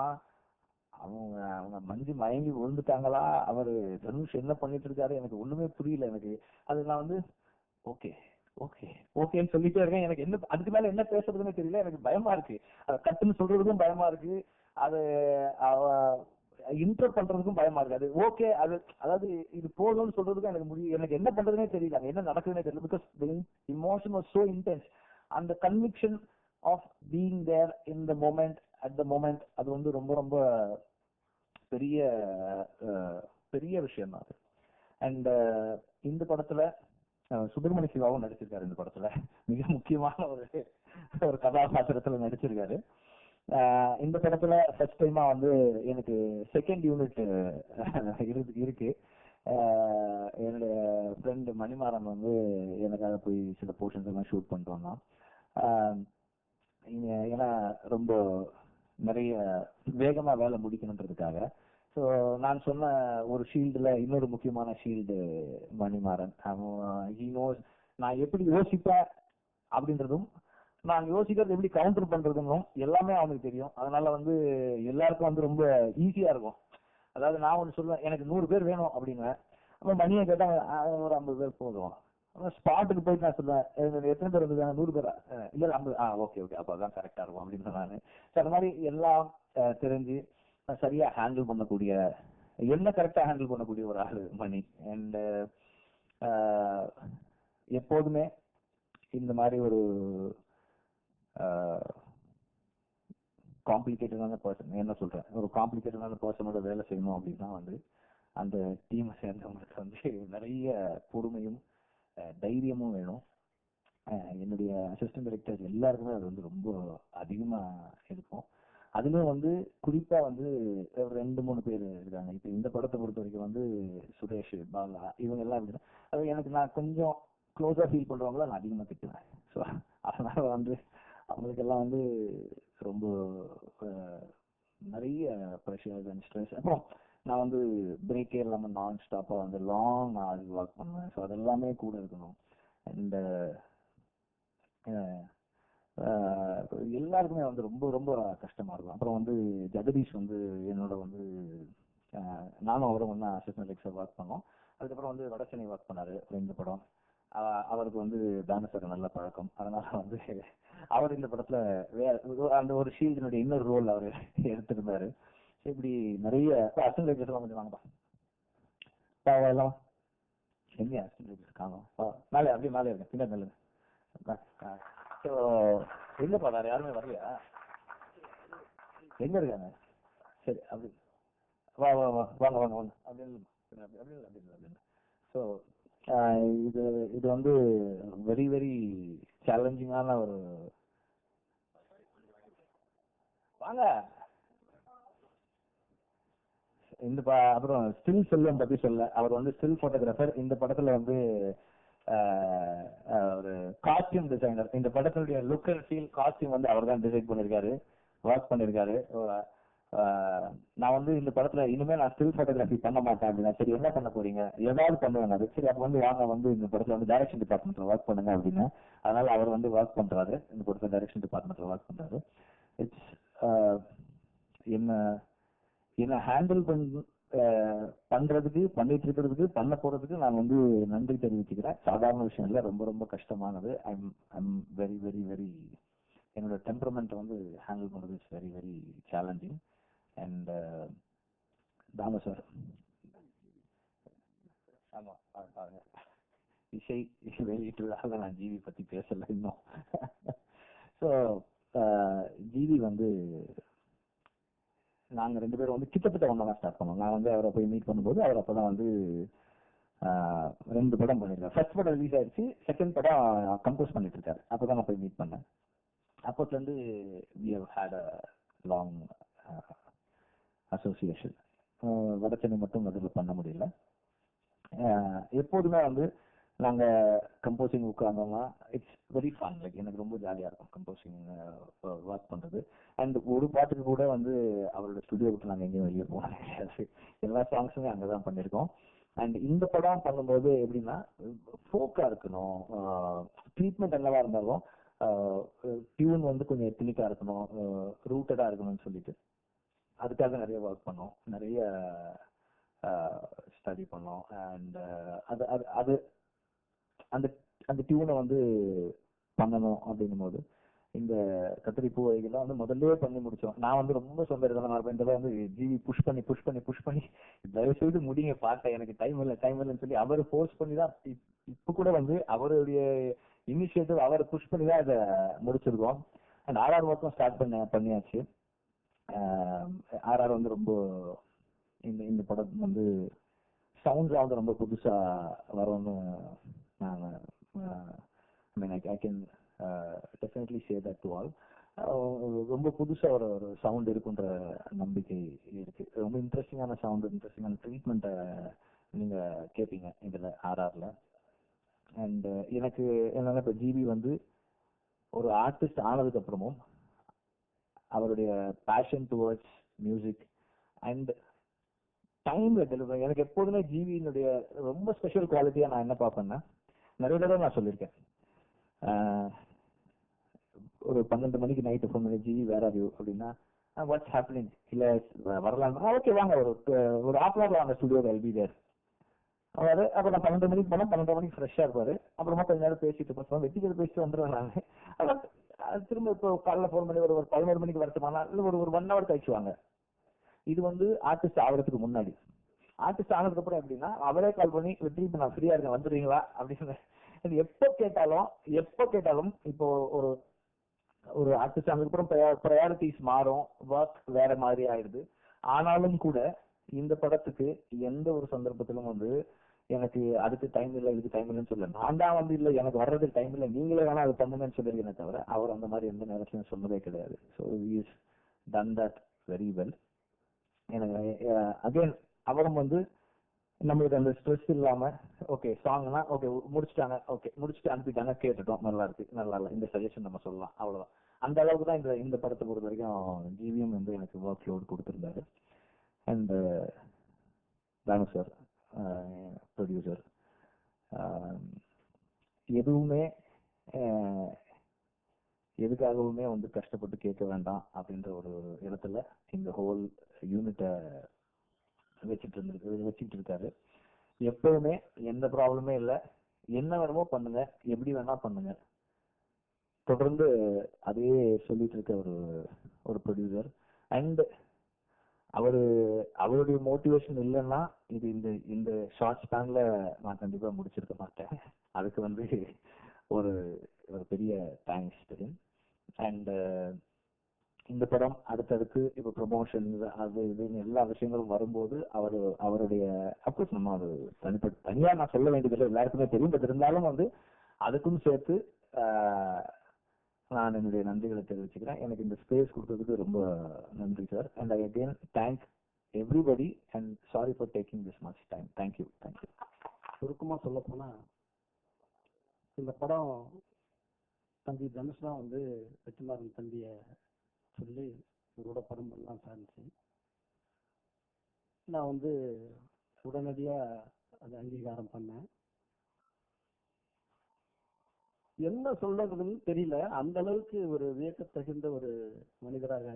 அவங்க மஞ்சு மயங்கி விழுந்துட்டாங்களா, அவரு தனுஷ் என்ன பண்ணிட்டு இருக்காரு, எனக்கு ஒண்ணுமே புரியல. எனக்கு அது நான் வந்து ஓகே ஓகே ஓகேன்னு சொல்லிட்டே இருக்கேன். எனக்கு என்ன அதுக்கு மேல என்ன பேசுறதுன்னு தெரியல. எனக்கு பயமா இருக்கு, அதை கட்டுன்னு சொல்றதுக்கும் பயமா இருக்கு, அது இன்டர் பண்றதுக்கும் பயமா இருக்கு. அது ஓகே, அது அதாவது இது போதும்னு சொல்றதுக்கும் எனக்கு என்ன பண்றதுனே தெரியல, என்ன நடக்குதுன்னே தெரியல. Because the emotion was so intense. அந்த conviction of being there in the moment, at the moment, அது வந்து ரொம்ப ரொம்ப பெரிய பெரிய விஷயம் தான் அது. அண்ட் இந்த படத்துல சுப்பிரமணி சிவாவும் நடிச்சிருக்காரு. இந்த படத்துல மிக முக்கியமான ஒரு கதாபாத்திரத்துல நடிச்சிருக்காரு. இந்த படத்துல ஃபர்ஸ்ட் டைமா வந்து எனக்கு செகண்ட் யூனிட் இருக்கு. என்னுடைய ஃப்ரெண்டு மணிமாறன் வந்து எனக்காக போய் சில போர்ஷன்ஸ் எல்லாம் ஷூட் பண்ணிட்டு வந்தான். ஏன்னா ரொம்ப நிறைய வேகமா வேலை முடிக்கணுன்றதுக்காக. ஸோ நான் சொன்ன ஒரு ஷீல்டுல இன்னொரு முக்கியமான ஷீல்டு மணிமாறன். ஹி நோஸ் நான் எப்படி யோசிப்பேன் அப்படின்றதும் நான் யோசிக்கிறது எப்படி கவுண்டர் பண்றதுன்னு எல்லாமே அவனுக்கு தெரியும். அதனால வந்து எல்லாருக்கும் வந்து ரொம்ப ஈஸியா இருக்கும். அதாவது நான் ஒன்று சொல்லுவேன், எனக்கு 100 பேர் வேணும் அப்படிங்குவேன். அப்போ மணியை கேட்டால் ஒரு 50 பேர் போதும். ஸ்பாட்டுக்கு போயிட்டு நான் சொல்லுவேன், எத்தனை பேர் வந்து 100 பேரா இல்லை 50, ஓகே ஓகே அப்போ அதான் கரெக்டாக இருக்கும் அப்படின்னு நான். அந்த மாதிரி எல்லாம் தெரிஞ்சு சரியா ஹேண்டில் பண்ணக்கூடிய, என்ன கரெக்டாக ஹேண்டில் பண்ணக்கூடிய ஒரு ஆள் மணி. அண்ட் எப்போதுமே இந்த மாதிரி ஒரு காம்ப்ளிகேட்டடான பர்சன், என்ன சொல்றேன், ஒரு காம்ப்ளிகேட்டடான பர்சனோட வேலை செய்யணும் அப்படின்னா வந்து அந்த டீமை சேர்ந்தவங்களுக்கு வந்து நிறைய பொறுமையும் தைரியமும் வேணும். என்னுடைய அசிஸ்டன்ட் டைரக்டர்ஸ் எல்லாருக்குமே அது வந்து ரொம்ப அதிகமா இருக்கும். அதுலயும் வந்து குறிப்பா வந்து 2-3 பேர் இருக்காங்க. இப்ப இந்த படத்தை பொறுத்த வரைக்கும் வந்து சுரேஷ், பாலா, இவங்க எல்லாம் அப்படின்னா அது எனக்கு நான் கொஞ்சம் க்ளோஸா ஃபீல் பண்றவங்கள நான் அதிகமா திட்டுவேன். ஸோ அதனால வந்து அவங்களுக்கெல்லாம் வந்து ரொம்ப நிறைய ப்ரெஷர்ஸ் அண்ட் ஸ்ட்ரெஸ். அப்புறம் நான் வந்து பிரேக்கே இல்லாமல் நான் ஸ்டாப்பாக வந்து லாங் ஹவர்ஸ் ஒர்க் பண்ணுவேன். ஸோ அதெல்லாமே கூட இருக்கணும். அண்ட் எல்லாருக்குமே வந்து ரொம்ப ரொம்ப கஷ்டமா இருக்கும். அப்புறம் வந்து ஜெகதீஷ் வந்து என்னோட வந்து நானும் அவரும் ஒன்றா அசிஸ்டன்ட் டைரக்டர் ஒர்க் பண்ணோம். அதுக்கப்புறம் வந்து வடச்சென்னை ஒர்க் பண்ணாரு இந்த படம். அவருக்கு வந்து தானுஷோட நல்ல பழக்கம். அதனால வந்து அவர் இந்த படத்துல அந்த ஒரு ஷீல்டினுடைய இன்னொரு ரோல் அவர் எடுத்திருந்தாரு. இப்படி நிறைய அசிஸ்டன்ட் டைரக்டர்லாம் கொஞ்சம் வாங்கப்பா எல்லாம் எங்க அசிஸ்டன்ட் டைரக்டர் காணும் மேலே அப்படியே மேலே இருக்கேன் பின்னாடி நல்லது. ஸோ எங்கப்பா வேற யாருமே வரலையா? எங்க இருக்காங்க? சரி அப்படி வா வா வா வாங்க வாங்க வாங்க அப்படின்னு. ஸோ இது வந்து வெரி வெரி சேலஞ்சிங்கான ஒரு வாங்க இந்த அப்புறம் ஸ்டில் செல்வம் பத்தி சொல்ல, அவர் வந்து ஸ்டில் போட்டோகிராஃபர். இந்த படத்துல வந்து ஒரு காஸ்டியூம் டிசைனர். இந்த படத்தினுடைய லுக் அண்ட் ஃபீல் காஸ்டியூம் வந்து அவர் தான் டிசைன் பண்ணிருக்காரு, ஒர்க் பண்ணிருக்காரு. நான் வந்து இந்த படத்துல இனிமே நான் ஸ்டில் போட்டோகிராஃபி பண்ண மாட்டேன் அப்படின்னா, சரி என்ன பண்ண போறீங்க, ஏதாவது பண்ணுவேன் அது. சரி அப்ப வந்து வாங்க வந்து இந்த படத்துல வந்து டைரக்ஷன் டிபார்ட்மெண்ட்ல ஒர்க் பண்ணுங்க அப்படின்னு. அதனால அவர் வந்து ஒர்க் பண்றாரு, இந்த படத்துல டைரக்ஷன் டிபார்ட்மெண்ட்ல ஒர்க் பண்றாரு. இட்ஸ் என்ன ஹேண்டில் பண்றதுக்கு, பண்ணிட்டு இருக்கிறதுக்கு, பண்ண போறதுக்கு நான் வந்து நன்றி தெரிவிச்சுக்கிறேன். சாதாரண விஷயம் இல்லை, ரொம்ப ரொம்ப கஷ்டமானது. ஐம் வெரி வெரி வெரி என்னோட டெம்பரமெண்ட் வந்து ஹேண்டில் பண்றது it's very very challenging. And Thanu sir, ஆமா இசை வெளியிட்டுறதால நான் ஜிவி பத்தி பேசல இன்னும். ஸோ ஜிவி வந்து நாங்க 2 பேரும் வந்து கிட்டத்தட்ட ஒன்னா ஸ்டார்ட் பண்ணோம். நான் வந்து அவரை போய் மீட் பண்ணும்போது அவர் அப்பதான் வந்து 2 படம் பண்ணிருக்காரு. ஃபர்ஸ்ட் படம் ரிலீஸ் ஆயிடுச்சு, செகண்ட் படம் கம்போஸ் பண்ணிட்டு இருக்காரு. அப்பதான் நான் போய் மீட் பண்ணேன். அப்போத்துல இருந்து we have had a long association. Vada Chennai மட்டும் அதில் பண்ண முடியல. எப்போதுமே வந்து நாங்க கம்போசிங் உட்கார்ந்தோம்னா இட்ஸ் வெரி ஃபன். லைக் எனக்கு ரொம்ப ஜாலியா இருக்கும் கம்போசிங் ஒர்க் பண்றது. அண்ட் ஒரு பாட்டுக்கு கூட வந்து அவரோட ஸ்டுடியோ விட்டு நாங்கள் எங்கேயும் வெளியே போனது கிடையாது. எல்லா சாங்ஸுமே அங்கதான் பண்ணிருக்கோம். அண்ட் இந்த படம் பண்ணும்போது எப்படின்னா ஃபோக்கா இருக்கணும், ட்ரீட்மெண்ட் என்னவா இருந்தாலும் டியூன் வந்து கொஞ்சம் எத்தனிக்கா இருக்கணும், ரூட்டடா இருக்கணும்னு சொல்லிட்டு அதுக்காக நிறைய ஒர்க் பண்ணோம், நிறைய ஸ்டடி பண்ணோம். அண்ட் அது அது அது அந்த அந்த டியூனை வந்து பண்ணணும் அப்படிங்கும் போது இந்த கத்திரி பூ வகைகள்லாம் வந்து முதல்ல பண்ணி முடிச்சோம். நான் வந்து ரொம்ப சொந்தம் வந்து ஜிவி புஷ் பண்ணி தயவு செய்து முடிங்க பார்க்க, எனக்கு டைம் இல்லைன்னு சொல்லி அவர் ஃபோர்ஸ் பண்ணி தான் இப்ப கூட வந்து அவருடைய இனிஷியேட்டிவ் அவர் புஷ் பண்ணி தான் இதை முடிச்சிருக்கோம். அண்ட் ஆர்ஆர் ஒர்க்கும் ஸ்டார்ட் பண்ணியாச்சு. ஆர்ஆர் வந்து ரொம்ப இந்த படம் வந்து சவுண்ட்ஸ் வந்து ரொம்ப புதுசா வரும்னு நான் I can definitely say that to all. ரொம்ப புதுசா ஒரு சவுண்ட் இருக்குன்ற நம்பிக்கை இருக்கு. ரொம்ப இன்ட்ரெஸ்டிங்கான சவுண்ட், இன்ட்ரெஸ்டிங்கான ட்ரீட்மெண்ட்டை நீங்க கேட்பீங்க இதுல ஆர்ஆர்ல. அண்ட் எனக்கு என்னன்னா இப்ப ஜிவி வந்து ஒரு ஆர்டிஸ்ட் ஆனதுக்கு அப்புறமும் அவருடைய பேஷன் டுவர்ட்ஸ் மியூசிக் அண்ட் டைம்ல டெலிவரி எனக்கு எப்போதுமே ஜிவியினுடைய ரொம்ப ஸ்பெஷல் குவாலிட்டியா நான் என்ன பார்ப்பேன்னா நிறைய தடவை நான் சொல்லியிருக்கேன். ஒரு 12 மணிக்கு நைட்டு ஃபோன் பண்ணி, ஜி வேர் ஆர் யூ அப்படின்னா, வாட்ஸ் ஹேப்பனிங், இல்ல வரலாம், ஓகே வாங்க, ஒரு ஹாஃப் அன் ஹவர்ல வாங்க ஸ்டுடியோ, எல்பி தேர். அவரு அப்ப நான் 12 மணிக்கு போனா 12 மணிக்கு ஃப்ரெஷ்ஷா இருப்பாரு. அப்புறமா கொஞ்ச நேரம் பேசிட்டு பேசுவோம், வெட்டிக்கிற பேசிட்டு வந்துருவேன் நானு. திரும்ப இப்போ காலைல ஃபோன் பண்ணி ஒரு 11 மணிக்கு வரட்டுமானா, இல்லை ஒரு 1 ஹவர் கழிச்சு வாங்க. இது ஆர்டிஸ்ட் ஆகிறதுக்கு முன்னாடி. ஆர்டிஸ்ட் ஆனதுக்கு அப்புறம் எப்படின்னா, அவரே கால் பண்ணி, வெற்றி இப்ப நான் ஃப்ரீயா இருக்கேன் வந்துடுறீங்களா அப்படின்னு. எப்போ கேட்டாலும் இப்போ ஒரு ஆர்டிஸ்ட் ஆனதுக்கு அப்புறம் ப்ரையாரிட்டிஸ் மாறும், ஒர்க் வேற மாதிரி ஆயிடுது. ஆனாலும் கூட இந்த படத்துக்கு எந்த ஒரு சந்தர்ப்பத்திலும் எனக்கு அதுக்கு டைம் இல்லை, இதுக்கு டைம் இல்லைன்னு சொல்ல, நான் தான் இல்லை எனக்கு வர்றதுக்கு டைம் இல்லை, நீங்களே வேணா அது பண்ணுங்கன்னு சொல்லியிருக்கேனே தவிர அவர் அந்த மாதிரி எந்த நேரத்திலும் சொன்னதே கிடையாது. So is done that very well. எனக்கு அகைன் அவரும் நம்மளுக்கு அந்த ஸ்ட்ரெஸ் இல்லாம, ஓகே சாங்னா ஓகே முடிச்சுட்டாங்க, ஓகே முடிச்சுட்டு அனுப்பிட்டாங்க, கேட்டுட்டோம், நல்லா இருக்கு நல்லா இல்லை, இந்த சஜஷன் நம்ம சொல்லலாம், அவ்வளவுதான். அந்த அளவுக்கு தான் இந்த படத்தை பொறுத்த வரைக்கும் ஜிவிஎம் எனக்கு ஒர்க் லோட் கொடுத்துருந்தாரு. அண்ட் தானு சார் ப்ரொடியூசர், எதுவுமே எதுக்காகவுமே கஷ்டப்பட்டு கேட்க வேண்டாம் அப்படின்ற ஒரு இடத்துல இந்த ஹோல் யூனிட்டை வச்சுட்டு இருக்காரு. எப்பவுமே எந்த ப்ராப்ளமே இல்லை, என்ன வேணுமோ பண்ணுங்க, எப்படி வேணா பண்ணுங்க, தொடர்ந்து அதே சொல்லிட்டு இருக்க ஒரு ப்ரொடியூசர். அண்ட் அவருடைய மோட்டிவேஷன் இல்லைன்னா இது இந்த ஷார்ட் ஸ்பேன்ல நான் கண்டிப்பா முடிச்சிருக்க மாட்டேன். அதுக்கு ஒரு பெரிய தேங்க்ஸ். அண்ட் இந்த படம் அடுத்தடுத்து இப்ப ப்ரொமோஷன் அது இதுன்னு எல்லா விஷயங்களும் வரும்போது அவருடைய அப்கோர்ஸ் நம்ம அது தனியா நான் சொல்ல வேண்டியதில்லை, எல்லாருக்குமே தெரியும். பட் இருந்தாலும் அதுக்கும் சேர்த்து நான் என்னுடைய நன்றிகளை தெரிவிச்சுக்கிறேன். எனக்கு இந்த ஸ்பேஸ் கொடுத்ததுக்கு ரொம்ப நன்றி sir. And I again thank everybody and sorry for taking this much time. Thank you. சுருக்கமா சொல்ல போனா, இந்த படம் தம்பி தனுஷ் தான் வெற்றிமாறன் தம்பிய சொல்லி இவரோட படம் பண்ணலாம் சார்ந்துச்சு. நான் உடனடியா அதை அங்கீகாரம் பண்ணேன். என்ன சொல்றதுன்னு தெரியல, அந்த அளவுக்கு ஒரு வியக்கத்தகுந்த ஒரு மனிதராக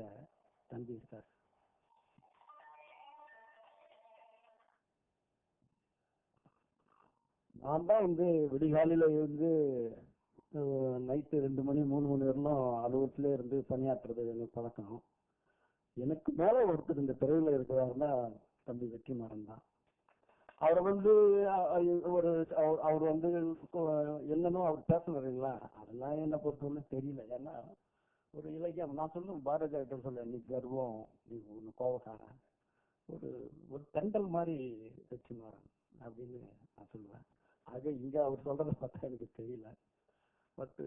தம்பி இருக்கார். நான் தான் விடிகாலையில நைட்டு 2 மணி 3 மணி வரலாம் அலுவலகத்திலே இருந்து பணியாற்றுறது எனக்கு பழக்கம். எனக்கு மேல ஒருத்தர் இந்த துறையில இருக்கிறாருன்னா தம்பி வெற்றிமாறன் தான். அவரை அவர் என்னன்னு அவர் பேசுறீங்களா, அதெல்லாம் என்ன பொறுத்தவரை தெரியல. ஏன்னா ஒரு இலக்கியம் நான் சொல்லுவேன், பாரதிய கிட்ட சொல்ல, நீ கர்வம், நீ ஒன்று கோபக்காரன், ஒரு தெண்டல் மாதிரி வெற்றிமாறன் அப்படின்னு நான் சொல்லுவேன். ஆக இங்க அவர் சொல்றதை பார்த்தா எனக்கு தெரியல. பட்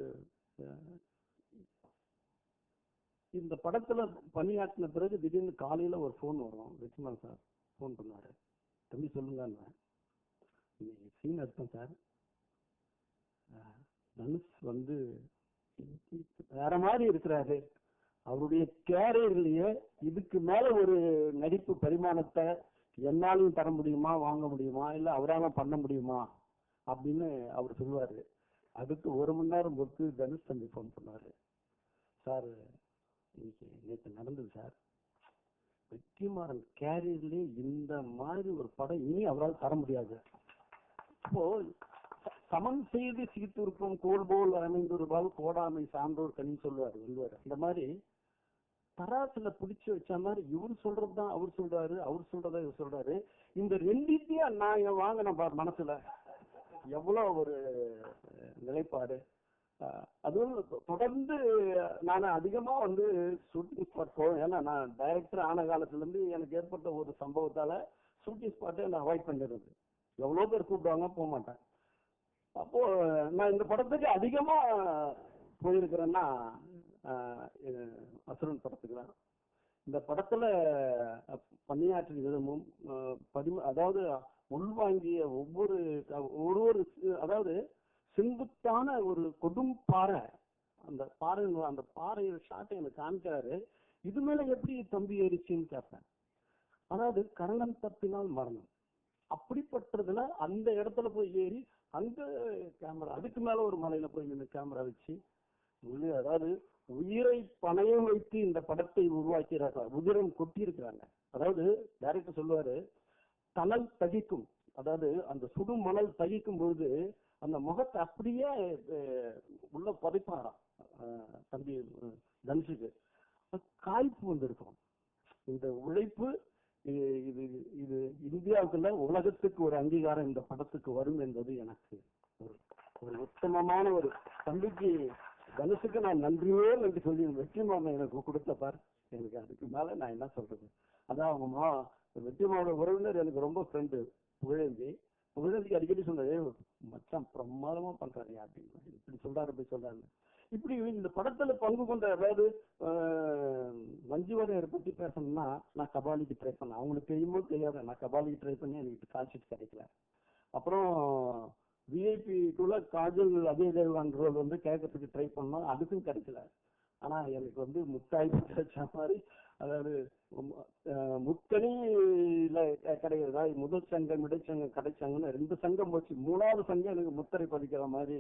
இந்த படத்துல பணியாற்றின பிறகு திடீர்னு காலையில ஒரு ஃபோன் வரும், வெற்றிமாறன் சார் ஃபோன் பண்ணாரு, தம்பி சொல்லுங்க, இன்னைக்கு சீன் எடுத்தேன் சார், தனுஷ் வேற மாதிரி இருக்கிறாரு, அவருடைய கேரியர்லயே இதுக்கு மேல ஒரு நடிப்பு பரிமாணத்தை என்னாலையும் தர முடியுமா, வாங்க முடியுமா, இல்ல அவரால பண்ண முடியுமா அப்படின்னு அவர் சொல்லுவாரு. அதுக்கு 1 மணி நேரம் பொறுத்து தனுஷ் தம்பி ஃபோன் பண்ணாரு, சார் இன்னைக்கு நேற்று நடந்தது சார், வெற்றிமாறன் கேரியர்லயே இந்த மாதிரி ஒரு படம் இனி அவரால் தர முடியாது. இப்போ சமன் செய்து சீர்திருப்பம் கோல் போல் அமைந்திருப்பால் கோடாமை சான்றோர் கனி சொல்லுவாரு. இந்த மாதிரி தராசுல பிடிச்சு வச்ச மாதிரி இவர் சொல்றதுதான் அவர் சொல்றாரு, அவர் சொல்றதா இவர் சொல்றாரு. இந்த ரெண்டுத்தையும் நான் வாங்கின மனசுல எவ்வளவு ஒரு நிலைப்பாடு. அதுவும் தொடர்ந்து நான் அதிகமா ஷூட்டிங் ஸ்பாட் போவேன். ஏன்னா நான் டைரக்டர் ஆன காலத்துல இருந்து எனக்கு ஏற்பட்ட ஒரு சம்பவத்தால ஷூட்டிங் ஸ்பாட்டை நான் அவாய்ட் பண்ணிடுறது. எவ்வளவு பேர் கூப்பிடுவாங்க, போக மாட்டேன். அப்போ நான் இந்த படத்துக்கு அதிகமா போயிருக்கிறேன்னா அசுரன் படத்துக்கு தான். இந்த படத்துல பணியாற்றிய விதமும் அதாவது உள்வாங்கிய ஒவ்வொரு அதாவது செங்குத்தான ஒரு கொடும் பாறை, அந்த பாறை ஷாட்டை எனக்கு காமிக்கிறாரு. இது மேல எப்படி தம்பி ஏறிச்சுன்னு கேட்பேன். அதாவது கரணம் தப்பினால் மரணம், அப்படிப்பட்டதுல அந்த இடத்துல போய் ஏறி அங்க கேமரா, அதுக்கு மேல ஒரு மலையில போய் நின்று கேமரா வச்சு, அதாவது உயிரை பணயம் வைத்து இந்த படத்தை உருவாக்கிறார்கள். உதிரம் கொட்டி இருக்கிறாங்க. அதாவது டைரக்டர் சொல்லுவாரு, தணல் தகிக்கும், அதாவது அந்த சுடும் மணல் தகிக்கும் பொழுது அந்த முகத்தை அப்படியே உள்ள புதைப்பாராம் தம்பி தனுஷுக்கு. காய்ப்பு வந்திருக்கும். இந்த உழைப்பு இது இது இந்தியாவுக்குள்ள உலகத்துக்கு ஒரு அங்கீகாரம் இந்த படத்துக்கு வரும் என்பது எனக்கு ஒரு உத்தமமான ஒரு தம்பிக்கு தனுஷுக்கு நான் நன்றியே நன்றி சொல்லி வெற்றிமாறன் எனக்கு கொடுத்த பார். எனக்கு அதுக்கு மேல நான் என்ன சொல்றது. அதான் அவங்க வெற்றிமாறோட உறவினர் எனக்கு ரொம்ப ஃப்ரெண்டு புகழேந்தி அடிக்கடி சொன்னது, மச்சான் பிரமாதமா பண்றாரு அப்படின்னு, இப்படி சொல்றாரு இப்படி சொல்றாரு. இப்படி இந்த படத்துல பங்கு கொண்ட, அதாவது மஞ்சுவாரியரை பத்தி பேசணும்னா நான் கபாலிக்கு ட்ரை பண்ணேன். அவங்களுக்கு தெரியுமோ தெரியாத, நான் கபாலிக்கு ட்ரை பண்ணி எனக்கு கால்ஷீட் கிடைக்கல. அப்புறம் விஐபி குள்ள காஜல் அதே தேவான் ரோல் வந்து கேட்கறதுக்கு ட்ரை பண்ணோம், அதுக்கும் கிடைக்கல. ஆனா எனக்கு வந்து முத்தாய் கிடைச்ச மாதிரி, அதாவது முத்தணியில கிடைக்கிறதா, முதல் சங்கம் இடைச்சங்கம் கடைச்சங்கம்னு 2 சங்கம் போச்சு. 3வது சங்கம் எனக்கு முத்திரை பதிக்கிற மாதிரி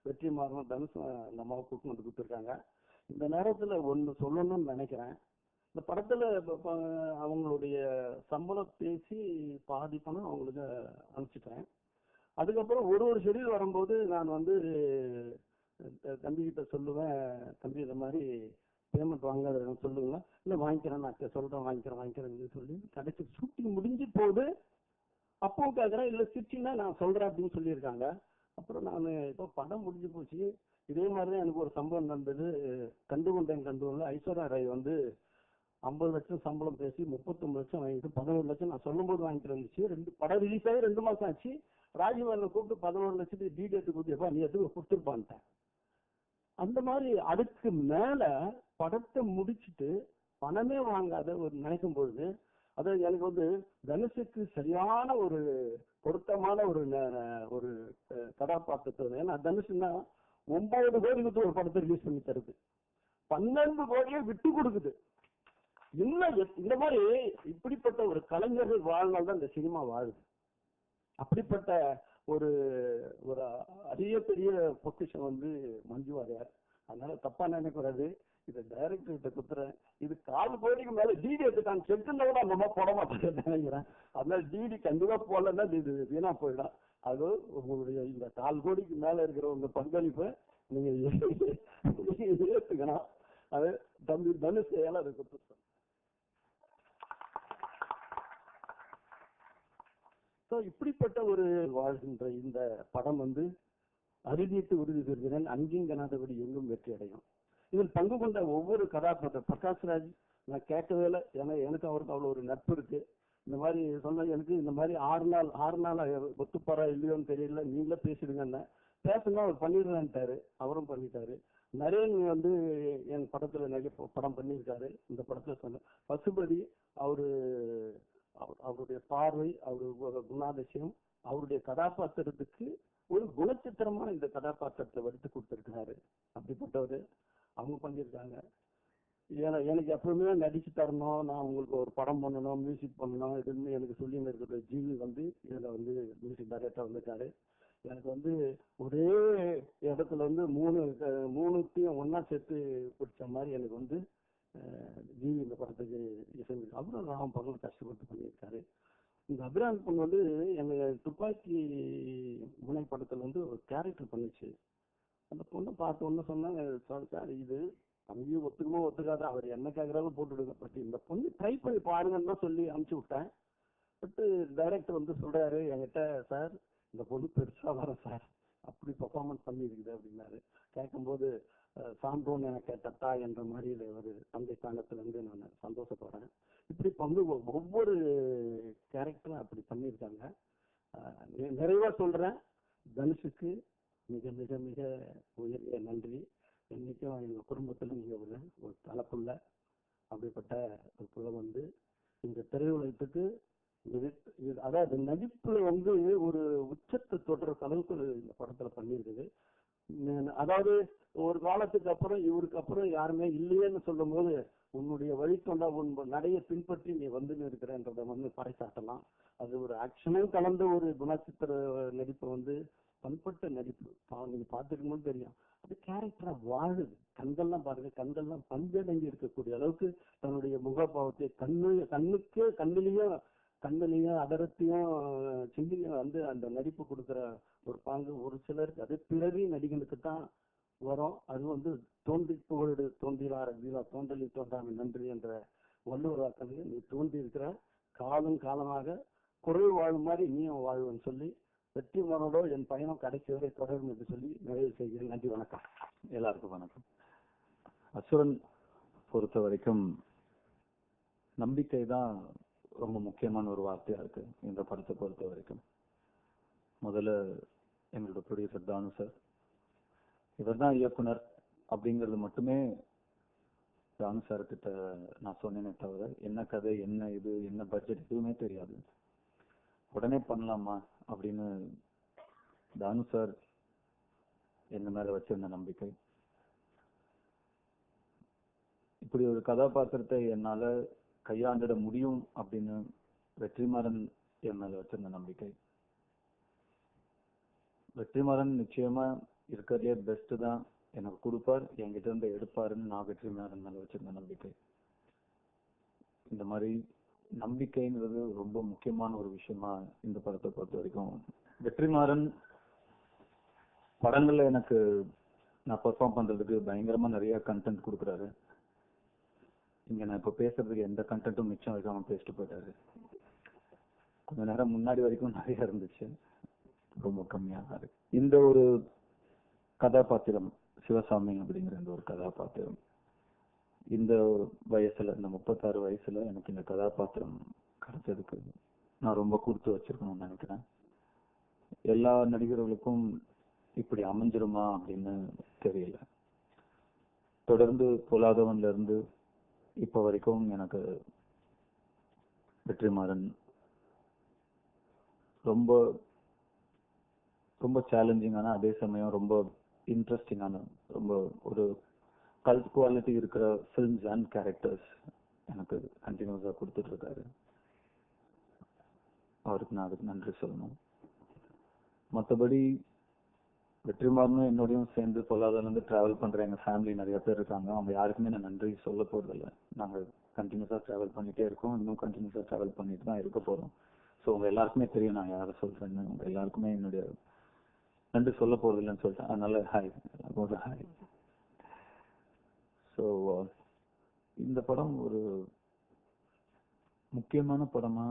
வெற்றிமாறன் தனுஷ் அந்த அம்மாவை கூட்டு வந்து கொடுத்துருக்காங்க. இந்த நேரத்துல ஒண்ணு சொல்லணும்னு நினைக்கிறேன். இந்த படத்துல அவங்களுடைய சம்பளம் பேசி பாதி பணம் அவங்களுக்கு அனுப்பிச்சிட்டேன். அதுக்கப்புறம் ஒரு ஷெடியூல் வரும்போது நான் வந்து தம்பிகிட்ட சொல்லுவேன், தம்பி இந்த மாதிரி பேமெண்ட் வாங்காத சொல்லுங்களா, இல்லை வாங்கிக்கிறேன், நான் சொல்றேன் வாங்கிக்கிறேன்னு சொல்லி கடைசி ஷூட்டிங் முடிஞ்சு போகுது. அப்போ கேட்குறேன், இல்லை சிரிச்சின்னா நான் சொல்றேன் அப்படின்னு சொல்லியிருக்காங்க. அப்புறம் நான் இப்போ படம் முடிஞ்சு போச்சு. இதே மாதிரி தான் எனக்கு ஒரு சம்பவம் நடந்தது. கண்டுகொண்டேன் ஐஸ்வர்யா ராய் வந்து 50 லட்சம் சம்பளம் பேசி 39 லட்சம் வாங்கிட்டு 11 லட்சம் நான் சொல்லும் போது வாங்கிட்டு இருந்துச்சு. 2 படம் ரிலீஸ் ஆகி 2 மாசம் ஆச்சு. ராஜீவனை கூப்பிட்டு 11 லட்சத்துக்கு டீடேட்டு கொடுத்துப்பா, நீ எதுவும் கொடுத்துருப்பான்ட்டேன். அந்த மாதிரி அதுக்கு மேல படத்தை முடிச்சுட்டு பணமே வாங்காத ஒரு நினைக்கும் பொழுது, அதாவது எனக்கு வந்து தனுஷுக்கு சரியான ஒரு பொருத்தமான ஒரு கதாபாத்திரத்தை, ஏன்னா தனுஷுன்னா 9 கோடி கொடுத்து ஒரு படத்தை ரிலீஸ் பண்ணி தருது, 12 கோடியை விட்டு கொடுக்குது. இன்னும் இந்த மாதிரி இப்படிப்பட்ட ஒரு கலைஞர்கள் வாழ்நாள் தான் இந்த சினிமா வாழுது. அப்படிப்பட்ட ஒரு ஒரு அரிய பெரிய பொசிஷன் வந்து மஞ்சு வாரியார். அதனால தப்பா நினைக்கூடாது. இதை டைரக்டர் கிட்ட குத்துறேன். இது 4 கோடிக்கு மேல டிடி எடுத்துட்டான், செட்டுல கூட அந்த மாதிரி போட மாட்டேன்னு நினைக்கிறேன். அதனால டிடி கண்டிப்பா போடலன்னா இது வீணா போயிடும். அது உங்களுடைய இந்த 4 கோடிக்கு மேல இருக்கிற உங்க பங்களிப்பை நீங்க ஏற்றுக்கணும். அது தம்பி தனுஷ் எல்லாம் அதை கொடுத்து. இப்படிப்பட்ட ஒரு வாழ்கின்ற இந்த படம் வந்து அறுதிட்டு உறுதி பெறுகிறேன், அங்கீங்கனாதபடி எங்கும் வெற்றி அடையும். இதில் பங்கு கொண்ட ஒவ்வொரு கதாபாத்திரம், பிரகாஷ்ராஜ் நான் கேட்கவே இல்லை, ஏன்னா எனக்கு அவருக்கு அவ்வளோ ஒரு நட்பு இருக்கு. இந்த மாதிரி சொன்ன எனக்கு இந்த மாதிரி 6 நாள் ஒத்துப்பாரா இல்லையோன்னு தெரியல, நீங்களே பேசிடுங்கன்னு பேசணும். அவர் பண்ணிடுறேன்ட்டாரு, அவரும் பண்ணிட்டாரு. நரேன் வந்து என் படத்துல நிறைய படம் பண்ணியிருக்காரு. இந்த படத்துல சொன்ன பசுபதி, அவருடைய பார்வை, அவருடைய குணாதிசயம், அவருடைய கதாபாத்திரத்துக்கு ஒரு குணச்சித்திரமா இந்த கதாபாத்திரத்தை வடித்து கொடுத்திருக்கிறாரு. அப்படிப்பட்டவர் அவங்க பண்ணியிருக்காங்க. எனக்கு எப்பவுமே நடிச்சு தரணும், நான் உங்களுக்கு ஒரு படம் பண்ணணும், மியூசிக் பண்ணணும், இதுன்னு எனக்கு சொல்லி இருக்கிற ஜிவி வந்து இதுல வந்து மியூசிக் டைரக்டர் வந்துட்டாரு. எனக்கு வந்து ஒரே இடத்துல வந்து மூணுத்தையும் ஒன்னா சேர்த்து பிடிச்ச மாதிரி எனக்கு வந்து ஜிவி இந்த படத்துக்கு இசைஞ்சிருக்கு. அப்புறம் ராம் பகல் கஷ்டப்பட்டு பண்ணியிருக்காரு. இந்த அபிராமி பொண்ணு வந்து எங்க துப்பாக்கி முனை படத்துல வந்து ஒரு கேரக்டர் பண்ணிச்சு. அந்த பொண்ணை பார்த்து ஒண்ணு சொன்னாங்க, சார் இது அங்கேயும் ஒத்துக்குமோ ஒத்துக்காத, அவர் என்ன கேட்கறாலும் போட்டுடுங்க, பட் இந்த பொண்ணு ட்ரை பண்ணி பாருங்கன்னு தான் சொல்லி அனுப்பிச்சு விட்டேன். பட் டைரக்டர் வந்து சொல்றாரு என்கிட்ட, சார் இந்த பொண்ணு பெருசா வர சார், அப்படி பெர்ஃபார்மன்ஸ் பண்ணியிருக்குது அப்படின்னாரு. கேட்கும்போது சான்றோன்னு எனக்கு கேட்டா என்ற மாதிரி ஒரு தந்தை ஸ்தானத்துல இருந்து நான் சந்தோஷப்படுறேன். இப்படி பங்கு ஒவ்வொரு கேரக்டரும் அப்படி பண்ணியிருக்காங்க. நிறைவா சொல்றேன், தனுஷுக்கு மிக மிக மிக உயரிய நன்றி. என்னைக்கும் எங்க குடும்பத்துல நீங்க ஒரு தலைப்புள்ள அப்படிப்பட்ட ஒரு புள்ள வந்து இந்த திரையுலகத்துக்கு அதாவது நடிப்புல வந்து ஒரு உச்சத்தை தொடர அளவுக்கு இந்த படத்துல பண்ணியிருக்குது. அதாவது ஒரு காலத்துக்கு அப்புறம் இவருக்கு அப்புறம் யாருமே இல்லையேன்னு சொல்லும் போது உன்னுடைய வழித்தொண்டா உன் நடைய பின்பற்றி நீ வந்து இருக்கிறன்றத வந்து பறைசாட்டலாம். அது ஒரு ஆக்ஷனும் கலந்த ஒரு குணச்சித்திர நடிப்பு வந்து பண்பட்ட நடிப்பு. நீங்க பார்த்துக்கும் போது தெரியும் அது கேரக்டரா வாழுது. கண்கள்லாம் பாருங்க, கண்கள்லாம் பஞ்சடங்கி இருக்கக்கூடிய அளவுக்கு தன்னுடைய முகபாவத்தை கண்ணிலையும் அதரத்தையும் சிந்திலையும் வந்து அந்த நடிப்பு கொடுக்குற ஒரு பாங்கு ஒரு சிலருக்கு அது பிறவி நடிகனுக்கு தான் வரும். அது வந்து தோன்றி புகழ் தோன்றினார் வீரா தோன்றலி தோன்றாமல் நன்றி என்ற வள்ளுவர் வாக்கலையும் நீ தோன்றி இருக்கிற காலமாக குறைவு வாழும் மாதிரி நீயும் வாழ்வன்னு சொல்லி வெற்றிமாறனோட என் பயணம் கடைசி வரை தொடரும் என்று சொல்லி நிறைவு செய்கிறேன். நன்றி, வணக்கம். எல்லாருக்கும் வணக்கம். அசுரன் பொறுத்த வரைக்கும் நம்பிக்கை தான் ரொம்ப முக்கியமான ஒரு வார்த்தையா இருக்கு இந்த படத்தை பொறுத்த வரைக்கும். முதல்ல எங்களோட ப்ரொடியூசர் தானு சார், இவர் தான் இயக்குனர் அப்படிங்கிறது மட்டுமே தானு சார் கிட்ட நான் சொன்னேனே தவிர என்ன கதை, என்ன இது, என்ன பட்ஜெட் எதுவுமே தெரியாது. உடனே பண்ணலாமா அப்படின்னு தானு சார் என்ன மேல வச்சிருந்த நம்பிக்கை. இப்படி ஒரு கதாபாத்திரத்தை என்னால கையாண்டிட முடியும் அப்படின்னு வெற்றிமாறன் என் மேல வச்சிருந்த நம்பிக்கை. வெற்றிமாறன் நிச்சயமா இருக்கிறதே பெஸ்ட் தான் எனக்கு கொடுப்பார், என்கிட்ட இருந்து எடுப்பாருன்னு நான் வெற்றிமாறன் மேல வச்சிருந்த நம்பிக்கை. இந்த மாதிரி நம்பிக்கைங்கிறது ரொம்ப முக்கியமான ஒரு விஷயமா இந்த படத்தை பொறுத்த வரைக்கும். வெற்றிமாறன் படங்கள்ல எனக்கு நான் பெர்ஃபார்ம் பண்றதுக்கு பயங்கரமா நிறைய கண்டென்ட் கொடுக்குறாரு. இங்க நான் இப்ப பேசுறதுக்கு எந்த கண்டென்ட்டும் மிச்சம் வைக்காம பேசிட்டு போயிட்டாரு. கொஞ்ச நேரம் முன்னாடி வரைக்கும் நிறைய இருந்துச்சு, ரொம்ப கம்மியா இருக்கு. இந்த ஒரு கதாபாத்திரம் சிவசாமி அப்படிங்கிற இந்த ஒரு கதாபாத்திரம் இந்த வயசுல, இந்த 36 வயசுல எனக்கு இந்த கதாபாத்திரம் கிடைச்சதுக்கு நான் ரொம்ப கொடுத்து வச்சிருக்கணும்னு நினைக்கிறேன். எல்லா நடிகர்களுக்கும் இப்படி அமைஞ்சிருமா அப்படின்னு தெரியல. தொடர்ந்து பொல்லாதவன்ல இருந்து இப்ப வரைக்கும் எனக்கு வெற்றிமாறன் ரொம்ப ரொம்ப சேலஞ்சிங்கான, அதே சமயம் ரொம்ப இன்ட்ரெஸ்டிங்கான, ரொம்ப ஒரு கல்ட் குவாலிட்டி இருக்கிற ஃபிலிம்ஸ் அண்ட் கேரக்டர்ஸ் எனக்கு கண்டினியூஸா கொடுத்துட்டு இருக்காரு. அவருக்கு நான் அதுக்கு நன்றி சொல்லணும். மற்றபடி வெற்றிமாறனும் என்னோடையும் சேர்ந்து பொல்லாதவன்ல டிராவல் பண்ற எங்க ஃபேமிலி நிறைய பேர் இருக்காங்க. அவங்க யாருக்குமே நான் நன்றி சொல்ல போறதில்லை. நாங்க கண்டினியூஸா டிராவல் பண்ணிட்டே இருக்கோம், இன்னும் கண்டினியூஸா டிராவல் பண்ணிட்டு தான் இருக்க போறோம். ஸோ உங்க எல்லாருக்குமே தெரியும் நான் யாரை சொல்றேன்னு. உங்க எல்லாருக்குமே என்னுடைய நன்றி சொல்ல போறதில்லைன்னு சொல்லிட்டேன். அதனால ஹாய், ஹாய். ஸோ இந்த படம் ஒரு முக்கியமான படமா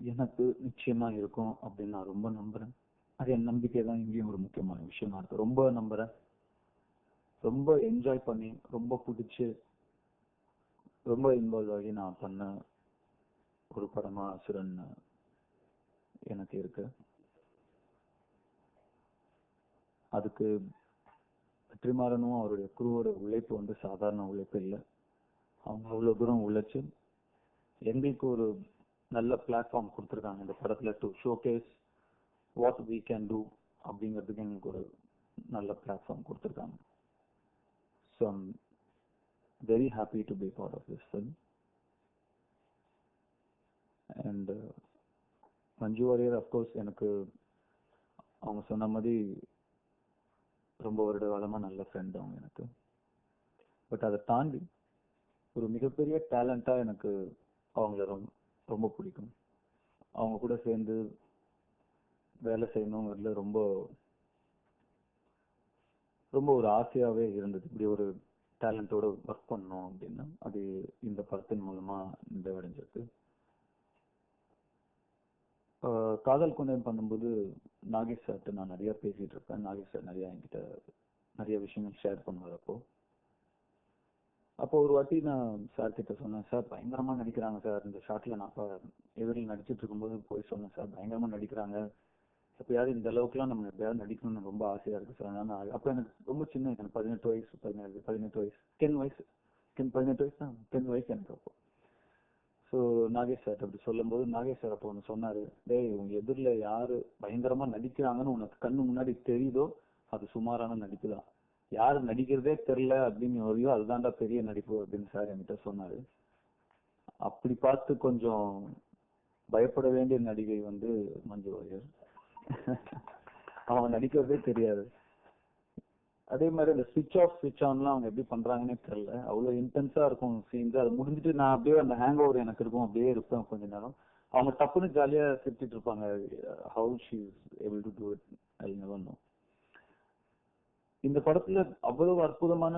எனக்கு நிச்சயமா இருக்கும் அப்படின்னு நான் ரொம்ப நம்புறேன். அது என் நம்பிக்கை தான் இங்கேயும் ஒரு முக்கியமான விஷயமா இருக்கு. ரொம்ப நம்புறேன், ரொம்ப என்ஜாய் பண்ணி, ரொம்ப பிடிச்சு, ரொம்ப இன்வால்வ் ஆகி நான் பண்ண ஒரு படமா அசுரன் எனக்கு இருக்கு. அதுக்கு வெற்றிமாறனும் அவருடைய குருவோட உழைப்பு வந்து சாதாரண உழைப்பு இல்லை. அவங்க அவ்வளவு தூரம் உழைச்சு எங்களுக்கு ஒரு நல்ல பிளாட்ஃபார்ம் கொடுத்துருக்காங்க இந்த படத்துல to showcase what we can do அப்படிங்கிறதுக்கு எங்களுக்கு ஒரு நல்ல பிளாட்ஃபார்ம் கொடுத்துருக்காங்க. So I'm very happy to be part of this film. And Manju Warrier of course எனக்கு அவங்க சொன்ன மாதிரி ரொம்ப வருட காலமா நல்ல ஃப்ரெண்ட் அவங்க எனக்கு. பட் அதை தாண்டி ஒரு மிகப்பெரிய டேலண்டா எனக்கு அவங்கள ரொம்ப பிடிக்கும். அவங்க கூட சேர்ந்து வேலை செய்யணுங்கிறதுல ரொம்ப ரொம்ப ஒரு ஆசையாவே இருந்தது. இப்படி ஒரு டேலண்டோட ஒர்க் பண்ணணும் அப்படின்னா அது இந்த படத்தின் மூலமா நிறைவடைஞ்சிருக்கு. காதல் கொண்டேன் பண்ணும்போது நாகேஷ் சார்ட்ட நான் நிறைய பேசிட்டு இருப்பேன். நாகேஷ் சார் நிறைய என்கிட்ட நிறைய விஷயங்கள் ஷேர் பண்ணுவார். அப்போ ஒரு வாட்டி நான் சார் கிட்ட சொன்னேன், சார் பயங்கரமா நடிக்கிறாங்க சார் இந்த ஷாட்ல. நான் எதிரில் நடிச்சிட்டு இருக்கும்போது போய் சொன்னேன், சார் பயங்கரமா நடிக்கிறாங்க, எப்பயாவது இந்த அளவுக்குலாம் நம்ம எப்பயாவது நடிக்கணும்னு ரொம்ப ஆசையா இருக்கு சார். அதனால அப்ப எனக்கு ரொம்ப சின்ன, எனக்கு 18 வயசு 10 வயசு எனக்கு அப்போ. ஸோ நாகேஷ் சார் அப்படி சொல்லும் போது நாகேஷ் சார் அப்போ ஒன்று சொன்னாரு, டேய் உங்க எதிரில் யாரு பயங்கரமா நடிக்கிறாங்கன்னு உனக்கு கண்ணு முன்னாடி தெரியுதோ அது சுமாரான நடிப்பு தான். யாரு நடிக்கிறதே தெரியல அப்படின்னு வரையோ அதுதான்டா பெரிய நடிப்பு அப்படின்னு சார் என்கிட்ட சொன்னாரு. அப்படி பார்த்து கொஞ்சம் பயப்பட வேண்டிய நடிகை வந்து மஞ்சு வாரியர். அவன் நடிக்கிறதே தெரியாது. அதே மாதிரி அந்த ஸ்விட்ச் ஆஃப் ஸ்விட்ச் ஆன்லாம் அவங்க எப்படி பண்றாங்கன்னே தெரியல. அவ்வளவு இன்டென்ஸா இருக்கும் சீன்ஸ். அது முடிஞ்சிட்டு நான் அப்படியே அந்த ஹேங் ஓவர் எனக்கு இருக்கும், அப்படியே இருப்பேன் கொஞ்ச நேரம். அவங்க டப்புன்னு ஜாலியா சிரிச்சிட்டு இருப்பாங்க. How she is able to to it I never know. இந்த படத்துல அவ்வளவு அற்புதமான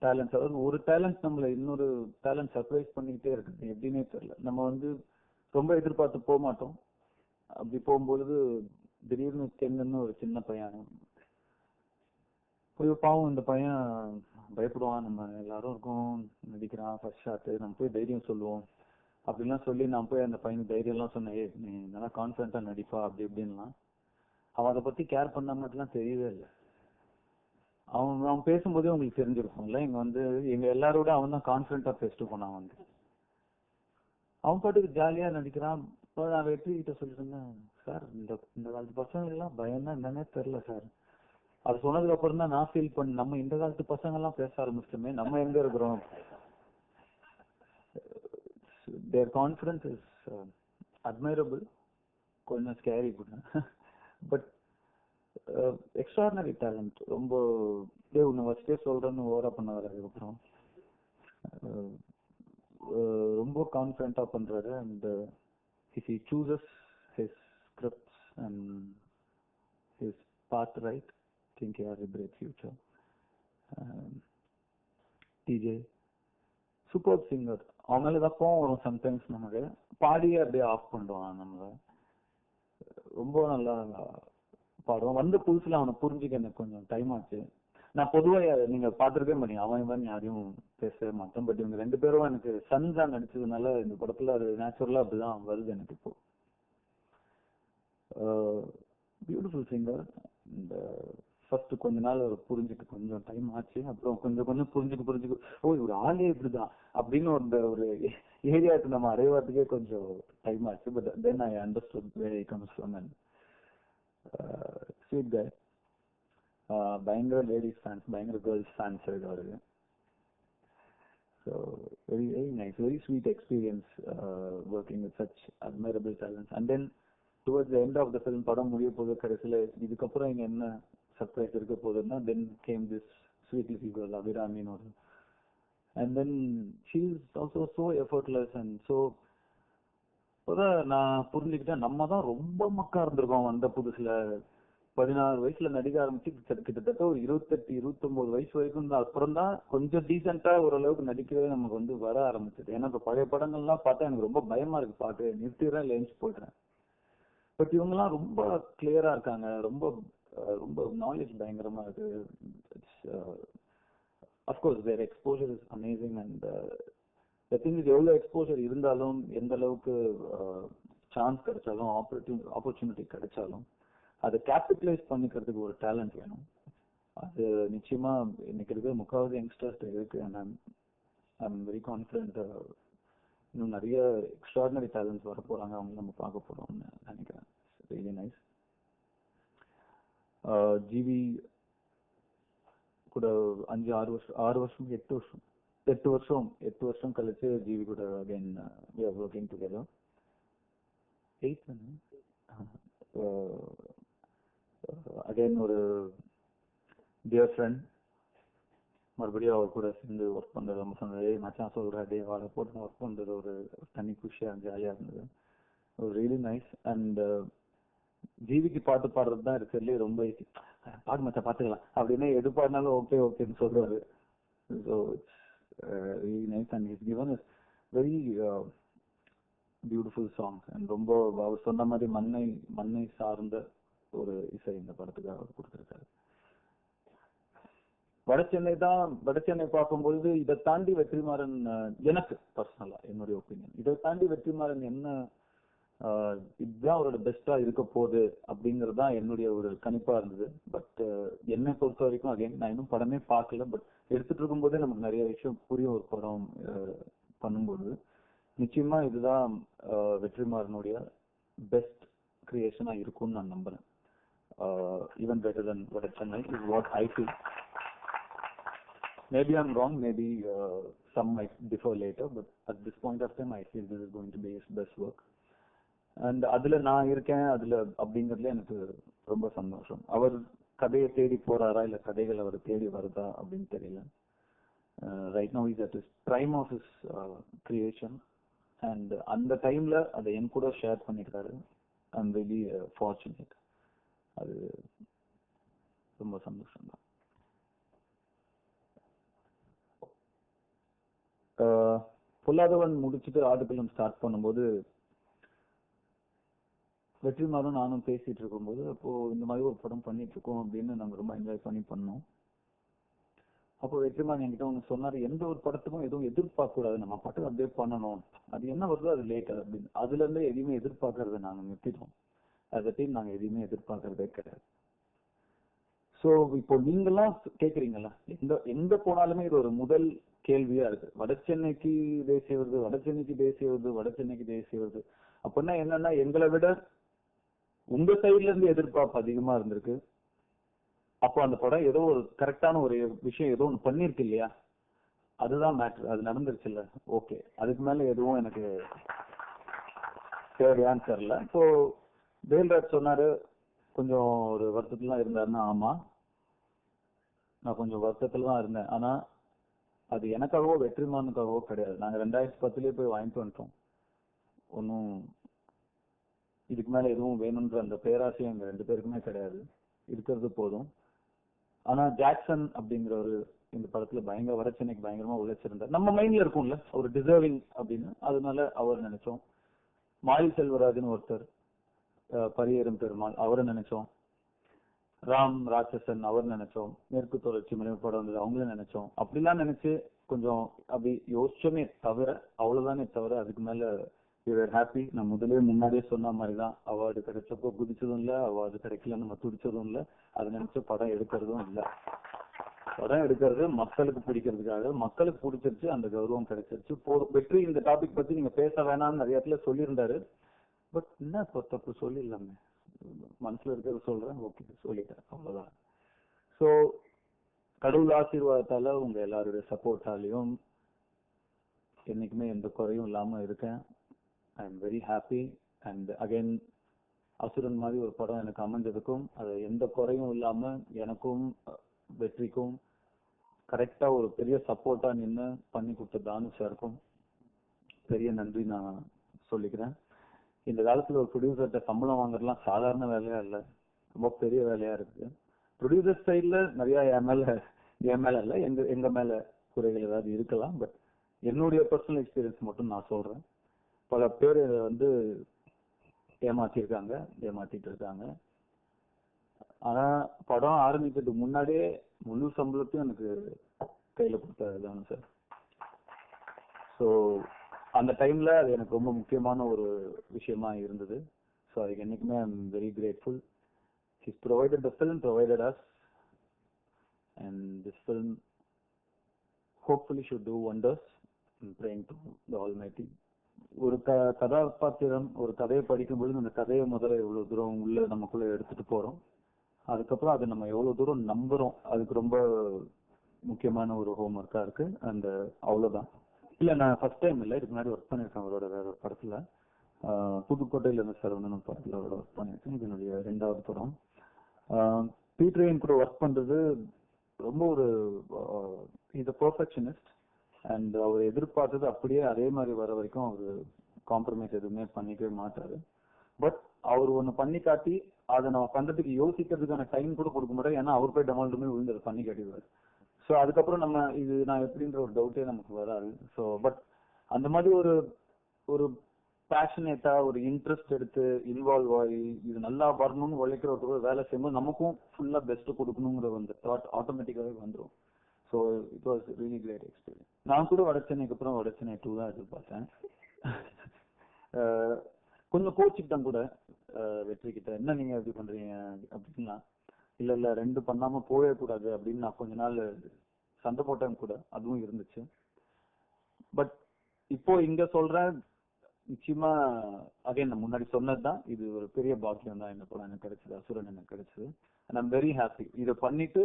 டேலண்ட்ஸ், அதாவது ஒரு டேலண்ட் நம்மள இன்னொரு டேலண்ட் சர்ப்ரைஸ் பண்ணிக்கிட்டே இருக்குது. எப்படின்னே தெரியல. நம்ம வந்து ரொம்ப எதிர்பார்த்து போக மாட்டோம். அப்படி போகும்பொழுது திடீர்னு கென்னு ஒரு சின்ன பையன் போய் பாவம், இந்த பையன் பயப்படுவான், நம்ம எல்லாரும் இருக்கோம், நடிக்கிறான், ஃபர்ஸ்ட் ஷாட்டு, நம்ம போய் தைரியம் சொல்லுவோம் அப்படின்லாம் சொல்லி நான் போய் அந்த பையனுக்கு தைரியம் எல்லாம் சொன்னேன். நீ நல்லா கான்ஃபிடென்ட்டா நடிப்பா அப்படி இப்படின்லாம். அவன் அதை பத்தி கேர் பண்ண மட்டும்லாம் தெரியவே இல்லை. அவன் பேசும்போதே உங்களுக்கு தெரிஞ்சிருக்கும்ல, இங்க வந்து எங்க எல்லாரோட அவன் தான் கான்ஃபிடென்ட்டா பேசிட்டு போனான். வந்து அவன் பாட்டுக்கு ஜாலியா நடிக்கிறான். நான் வெற்றி கிட்ட சொல்லிட்டு இருந்தேன், சார் இந்த காலத்து பசங்க எல்லாம் பயம்னா என்னன்னே தெரியல சார். அது சொன்னதுக்கு அப்புறம் தான் நான் ஃபீல் பண்ண, நம்ம இந்த காலத்து பசங்க எல்லாம் பேச ஆரம்பிச்சிட்டோமே, நம்ம எங்க இருக்கிறோம். their confidence is admirable, கொஞ்சம் ஸ்கேரி கூட, பட் எக்ஸ்ட்ராடினரி டேலண்ட். ரொம்ப ஒன்று ஃபர்ஸ்டே சொல்றேன்னு ஓவரா பண்ண வர. அதுக்கப்புறம் ரொம்ப கான்ஃபிடென்ட்டா பண்றாரு. And if he chooses his scripts and his path right, I think he has a great future. TJ super singer. அவன் மேல தான் கோவம் வரும் சம்டைம்ஸ். நமக்கு பாடியே அப்படியே ஆஃப் பண்ணுவான். நம்மள ரொம்ப நல்லா பாடுவான். வந்த புதுசுல அவனை புரிஞ்சுக்க எனக்கு கொஞ்சம் டைம் ஆச்சு. நான் பொதுவா நீங்க பாத்துருக்கவே மாட்டீங்க, அவன் இவன் யாரையும் பேசவே மாட்டேன். பட் இவங்க ரெண்டு பேரும் எனக்கு சன் தான் நடிச்சதுனால இந்த படத்துல அது நேச்சுரலா அப்படிதான் வருது எனக்கு. இப்போ பியூட்டிஃபுல் சிங்கர். இந்த ஃபர்ஸ்ட் கொஞ்ச நாள் புரிஞ்சுக்க கொஞ்சம் டைம் ஆச்சு. அப்புறம் கொஞ்சம் கொஞ்சம் புரிஞ்சுக்க ஓ இவர் ஆளே இப்படிதான் அப்படின்னு ஒரு ஏரியாவுக்கு நம்ம அடைவாத்துக்கே கொஞ்சம் டைம் ஆச்சு. But then I understood where he comes from. And sweet guy. பயங்கர லேடிஸ் ஃபேன்ஸ், பயங்கர கேர்ள்ஸ் ஃபேன்ஸ் அவருக்கு. So very very nice, very sweet experience working with such admirable talents. And then towards the end of the film, படம் முடிய போது கடைசியில் இதுக்கப்புறம் இங்கே என்ன சர்ப்ரைஸ் இருக்க போகுதுன்னா, then came this sweet little girl அபிராமின்னு ஒரு. And then she is also so effortless and so. இப்போதான் நான் புரிஞ்சுக்கிட்டேன், நம்ம தான் ரொம்ப மக்கா இருந்திருக்கோம். வந்த புதுசுல 16 வயசுல நடிக்க ஆரம்பிச்சு கிட்டத்தட்ட ஒரு 28-29 வயசு வரைக்கும் தான். அப்புறம் தான் கொஞ்சம் டீசெண்டா ஓரளவுக்கு நடிக்கவே நமக்கு வந்து வர ஆரம்பிச்சது. ஏன்னா இப்ப பழைய படங்கள்லாம் பார்த்தா எனக்கு ரொம்ப பயமா இருக்கு. பார்த்து நிறுத்திடுறேன், லேஞ்ச் போயிடுறேன். பட் இவங்கெல்லாம் ரொம்ப கிளியரா இருக்காங்க. ரொம்ப ரொம்ப நாலேஜ் பயங்கரமா இருக்கு. Of course their exposure is amazing and the thing is, எவ்வளவு எக்ஸ்போஜர் இருந்தாலும், எந்த அளவுக்கு சான்ஸ் கிடைச்சாலும், ஆப்பர்ச்சுனிட்டி கிடைச்சாலும் அதை கேபிட்டலைஸ் பண்ணிக்கிறதுக்கு ஒரு டேலண்ட் வேணும். அது நிச்சயமா இன்னைக்கு இருக்கிற முக்காவது யங்ஸ்டர்ஸ் இருக்கு. ஐம் வெரி கான்ஃபிடென்ட் இன்னும் நிறைய எக்ஸ்ட்ராடினரி டேலண்ட்ஸ் வர போறாங்க. அவங்க நம்ம பார்க்க போறோம்னு நினைக்கிறேன். Really nice. ஜிவி கூட 8 வருஷம் கழிச்சு ஜிவி கூட again we are working together. 8 again ஒரு டியர் ஃப்ரெண்ட். மறுபடியும் அவர் கூட சேர்ந்து ஒர்க் பண்றது ரொம்ப சொன்னது. மச்சான் சொல்ற டே வாழை போட்டு ஒர்க் பண்றது ஒரு தனி குஷியா ஜாலியா இருந்தது. Really nice. அண்ட் ஜிவிக்கு பாட்டு பாடுறது தான் இருக்கிறதுலே ரொம்ப ஈஸி. பாடு மச்சா பாத்துக்கலாம் அப்படின்னு எது பாடினாலும் ஓகே ஓகேன்னு சொல்றாரு. So it's really nice. And is given is very beautiful songs. And ரொம்ப அவர் சொன்ன மாதிரி மண்ணை சார்ந்த ஒரு இசை இந்த படத்துக்கு அவர் கொடுத்திருக்காரு. வடசென்னை பார்க்கும்பொழுது இதை தாண்டி வெற்றிமாறன், எனக்கு பர்சனலா என்னுடைய ஒப்பீனியன், இதை தாண்டி வெற்றிமாறன் என்ன இதுதான் அவரோட பெஸ்டா இருக்க போகுது அப்படிங்கறதுதான் என்னுடைய ஒரு கணிப்பா இருந்தது. பட் என்னை பொறுத்த வரைக்கும் அகைன் நான் இன்னும் படமே பார்க்கல. பட் எடுத்துட்டு இருக்கும் போதே நமக்கு நிறைய விஷயம் புரியும். ஒரு படம் பண்ணும்போது நிச்சயமா இதுதான் வெற்றிமாறனுடைய பெஸ்ட் கிரியேஷனா இருக்கும்னு நான் நம்புறேன். Even better then Vadachennai is what I feel. Maybe I'm wrong, maybe some might differ later, but at this point of time I feel this is going to be his best work. And அதுல நான் இருக்கேன் அதுல அப்படிங்கறதுல எனக்கு ரொம்ப சந்தோஷம். அவர் கதையை தேடி போறாரா இல்ல கதைகள் அவர் தேடி வருதா அப்படின்னு தெரியல. Right now is at is prime of his creation and அந்த டைம்ல அதை என் கூட ஷேர் பண்ணிக்கிறாரு. I am really fortunate. அது ரொம்ப சந்தோஷம் தான். பொல்லாதவன் முடிச்சுட்டு ஆடுகளம் ஸ்டார்ட் பண்ணும்போது வெற்றிமாறன் நானும் பேசிட்டு இருக்கும்போது, அப்போ இந்த மாதிரி ஒரு படம் பண்ணிட்டு இருக்கோம் அப்படின்னு நாங்க ரொம்ப என்ஜாய் பண்ணோம். அப்போ வெற்றிமாறன் என்கிட்ட ஒன்று சொன்னாரு, எந்த ஒரு படத்துக்கும் எதுவும் எதிர்பார்க்க கூடாது, நம்ம பாட்டு அப்படியே பண்ணணும், அது என்ன வருதோ அது லேட் அப்படின்னு. அதுல இருந்து எதையுமே எதிர்பார்க்கறத நாங்க நிறுத்திட்டோம். அதை டீம் நாங்க எதையுமே எதிர்பார்க்கறதே கிடையாது. ஸோ இப்போ நீங்கெல்லாம் கேக்குறீங்களா, எங்க போனாலுமே இது ஒரு முதல் கேள்வியா இருக்கு. வட சென்னைக்கு தேசிய விருது, வட சென்னைக்கு தேசிய விருது, வட சென்னைக்கு தேசிய விருது. அப்படின்னா என்னன்னா, எங்களை விட உங்க சைட்ல இருந்து எதிர்பார்ப்பு அதிகமா இருந்திருக்கு. அப்போ அந்த படம் ஏதோ ஒரு கரெக்டான ஒரு விஷயம் ஏதோ ஒன்று பண்ணிருக்கு இல்லையா, அதுதான் மேட்ரு. அது நடந்துருச்சு இல்ல, ஓகே. அதுக்கு மேல எதுவும் எனக்கு தேவையான்னு தெரியல. இப்போ வேல்ராஜ் சொன்னாரு கொஞ்சம் ஒரு வருத்தத்துலாம் இருந்தாருன்னா, ஆமா நான் கொஞ்சம் வருத்தத்துல தான் இருந்தேன். ஆனா அது எனக்காகவோ வெற்றிமாறனுக்காகவோ கிடையாது. நாங்க 2010 போய் வாங்கிட்டு வந்துட்டோம். ஒன்னும் இதுக்கு மேல எதுவும் வேணும்ன்ற அந்த பேராசையும் எங்க 2 பேருக்குமே கிடையாது. இருக்கிறது போதும். ஆனா ஜாக்சன் அப்படிங்கிறவரு இந்த படத்துல பயங்கர வட சென்னைக்கு பயங்கரமா உழைச்சிருந்தார். நம்ம மைண்ட்ல இருக்கும்ல ஒரு டிசர்விங் அப்படின்னு, அதனால அவர் நினைச்சோம். மாயில் செல்வராஜன் ஒருத்தர், பரியேறும் பெருமாள் அவரை நினைச்சோம். ராம் ராட்சசன் அவர் நினைச்சோம். மேற்கு தொடர்ச்சி மலை படம் வந்தது அவங்களும் நினைச்சோம். அப்படிலாம் நினைச்சு கொஞ்சம் அப்படி யோசிச்சோமே தவிர, அவ்வளவுதானே தவிர அதுக்கு மேல ஹாப்பி. நான் முன்னாடியே சொன்ன மாதிரிதான், அவார்டு கிடைச்சப்போ குதிச்சதும் இல்ல, அவார்டு கிடைக்கல நம்ம துடிச்சதும் இல்ல. அதை நினைச்ச படம் எடுக்கிறதும் இல்ல. படம் எடுக்கிறது மக்களுக்கு பிடிக்கிறதுக்காக, மக்களுக்கு பிடிச்சிருச்சு, அந்த கௌரவம் கிடைச்சிருச்சு. வெற்றி இந்த டாபிக் பத்தி நீங்க பேச வேணாம்னு நிறைய இடத்துல சொல்லியிருந்தாரு. பட் என்ன தப்பு சொல்லிடலாமே, மனசுல இருக்கிறத சொல்றேன், ஓகே சொல்லிட்டேன், அவ்வளவுதான். ஸோ கடவுள் ஆசீர்வாதத்தால உங்க எல்லாருடைய சப்போர்ட்டாலையும் என்னைக்குமே எந்த குறையும் இல்லாம இருக்கேன். I am very happy. And again அசுரன் மாதிரி ஒரு படம் எனக்கு அமைஞ்சதுக்கும், அது எந்த குறையும் இல்லாம எனக்கும் வெற்றிக்கும் கரெக்டா ஒரு பெரிய சப்போர்ட்டா நின்று பண்ணி கொடுத்த தானுஷ் சாருக்கும் பெரிய நன்றி நான் சொல்லிக்கிறேன். இந்த காலத்துல ஒரு ப்ரொடியூசர்கிட்ட சம்பளம் வாங்குறதுலாம் சாதாரண வேலையா இல்லை, ரொம்ப பெரிய வேலையா இருக்கு. ப்ரொடியூசர் சைட்ல நிறைய என் மேல இல்ல, எங்க மேல குறைகள் ஏதாவது இருக்கலாம். பட் என்னுடைய பர்சனல் எக்ஸ்பீரியன்ஸ் மட்டும் நான் சொல்றேன். பல பேர் ஏமாத்திட்டு இருக்காங்க. ஆனா படம் ஆரம்பிக்கிறதுக்கு முன்னாடியே முழு சம்பளத்தையும் எனக்கு கையில கொடுத்தாரு சார். ஸோ அந்த டைம்ல அது எனக்கு ரொம்ப முக்கியமான ஒரு விஷயமா இருந்தது. ஸோ அதுக்கு என்னைக்குமே I am very grateful. He's provided the film, provided us, and this film hopefully should do wonders. I'm praying to the Almighty. ஒரு கதாபாத்திரம் ஒரு கதையை படிக்கும்போது அந்த கதையை முதல்ல எவ்வளவு தூரம் உள்ள நமக்குள்ள எடுத்துட்டு போறோம், அதுக்கப்புறம் அதை நம்ம எவ்வளவு தூரம் நம்புறோம், அதுக்கு ரொம்ப முக்கியமான ஒரு ஹோம் ஒர்க்கா இருக்கு. அந்த அவ்வளவுதான். இல்ல நான் ஃபர்ஸ்ட் டைம் இல்லை, இதுக்கு முன்னாடி ஒர்க் பண்ணிருக்கேன் அவரோட வேற ஒரு படத்துல, புதுக்கோட்டையில இருந்து சரவணன் படத்துல அவரோட ஒர்க் பண்ணிருக்கேன். இது என்னுடைய 2வது படம். பீட்டர் கூட ஒர்க் பண்றது ரொம்ப ஒரு இஸ் அ பெர்ஃபெக்ஷனிஸ்ட். அண்ட் அவர் எதிர்பார்த்தது அப்படியே அதே மாதிரி வர வரைக்கும் அவரு காம்ப்ரமைஸ் எதுவுமே பண்ணிக்கவே மாட்டாரு. பட் அவர் ஒண்ணு பண்ணி காட்டி அதை நம்ம பண்றதுக்கு யோசிக்கிறதுக்கான டைம் கூட கொடுக்க மாட்டாரு. ஏன்னா அவர் போய் டமால்டுமே விழுந்து அதை பண்ணி காட்டிடுவாரு. ஸோ அதுக்கப்புறம் நம்ம இது நான் எப்படின்ற ஒரு டவுட்டே நமக்கு வராது. ஸோ பட் அந்த மாதிரி ஒரு பேஷனேட்டா ஒரு இன்ட்ரெஸ்ட் எடுத்து இன்வால்வ் ஆகி இது நல்லா வரணும்னு உழைக்கிறவருக்கு வேலை செய்யும்போது நமக்கும் ஃபுல்லா பெஸ்ட் கொடுக்கணுங்கிற அந்த தாட் ஆட்டோமேட்டிக்காவே வந்துடும். So it was really great experience. நான் கூட வட சென்னைக்கு அப்புறம் வட சென்னை 2 தான் எதிர்பார்த்தேன். கொஞ்சம் கோச்சிக்கிட்டேன் கூட வெற்றி கிட்ட, என்ன நீங்க எப்படி பண்றீங்க அப்படின்னா, இல்ல 2 பண்ணாம போவே கூடாது அப்படின்னு நான் கொஞ்ச நாள் சண்டை போட்டேன் கூட, அதுவும் இருந்துச்சு. பட் இப்போ இங்க சொல்றேன், நிச்சயமா அகைன் நான் முன்னாடி சொன்னதுதான், இது ஒரு பெரிய பாக்கியம் தான். இந்த படம் எனக்கு கிடைச்சது, அசுரன் எனக்கு கிடைச்சது. And I'm very happy. இதை பண்ணிட்டு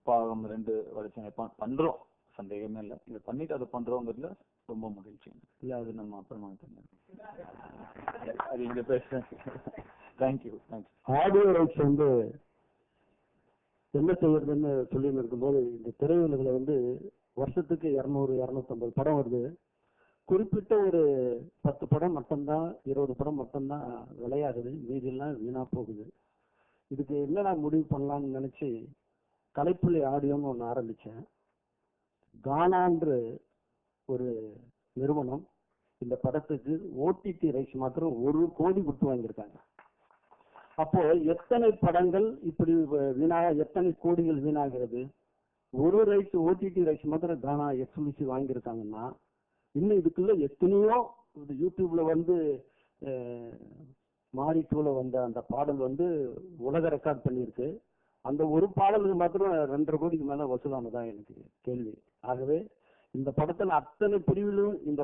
பாகம் 2 வட சென்னை பண்றோம். சந்தேகமே இல்லை. இதை பண்ணிட்டு அதை பண்றவங்கல ரொம்ப மகிழ்ச்சி. இல்லை அது நம்ம அப்புறமா அது இங்க பேசுறேன். தேங்க்யூ. ஆடியோ ரைட்ஸ் வந்து என்ன செய்யறதுன்னு சொல்லி இருக்கும்போது இந்த திரையுலகில் வந்து வருஷத்துக்கு 200-250 படம் வருது. குறிப்பிட்ட ஒரு 10 படம் மட்டும்தான் 20 படம் மட்டும்தான் விளையாடுது, மீதியெல்லாம் வீணா போகுது. இதுக்கு என்ன நான் முடிவு பண்ணலாம்னு நினைச்சு கலைப்புள்ளி ஆடியோன்னு ஒன்று ஆரம்பிச்சேன். கானான்ற ஒரு நிறுவனம் இந்த படத்துக்கு ஓடிடி ரைட்ஸ் மாத்திரம் 1 கோடி கொடுத்து வாங்கியிருக்காங்க. அப்போ எத்தனை படங்கள் இப்படி எத்தனை கோடிகள் வீணாகிறது. ஒரு ரைட்ஸ் ஓடிடி ரைட்ஸ் மாத்திரம் கானா எக்ஸ்க்ளூசிவ் வாங்கியிருக்காங்கன்னா இன்னும் இதுக்குள்ள எத்தனையோ யூடியூப்ல வந்து மாரி 2ல வந்த அந்த பாடல் வந்து உலக ரெக்கார்ட் பண்ணியிருக்கு. அந்த ஒரு பாடலுக்கு மாத்திரம் 2.5 கோடிக்கு மேல வசூலானதான் எனக்கு கேள்வி. ஆகவே இந்த படத்துல அத்தனை பிரிவிலும் இந்த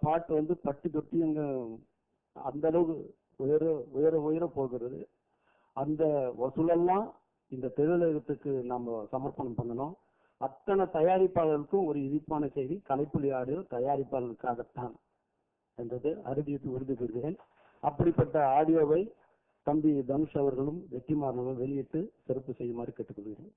பாட்டு வந்து பட்டி தொட்டி அங்க அந்த அளவுக்கு உயர போகிறது. அந்த வசூலெல்லாம் இந்த திரையுலகத்துக்கு நம்ம சமர்ப்பணம் பண்ணணும். அத்தனை தயாரிப்பாளருக்கும் ஒரு இனிப்பான செய்தி, கலைப்புள்ளி ஆடியோ தயாரிப்பாளருக்காகத்தான் என்றது அறுதியிட்டு உறுதி பெறுகிறேன். அப்படிப்பட்ட ஆடியோவை தம்பி தனுஷ் அவர்களும் வெற்றிமாறனும் வெளியிட்டு சிறப்பு செய்யுமாறு கேட்டுக்கொள்கிறேன்.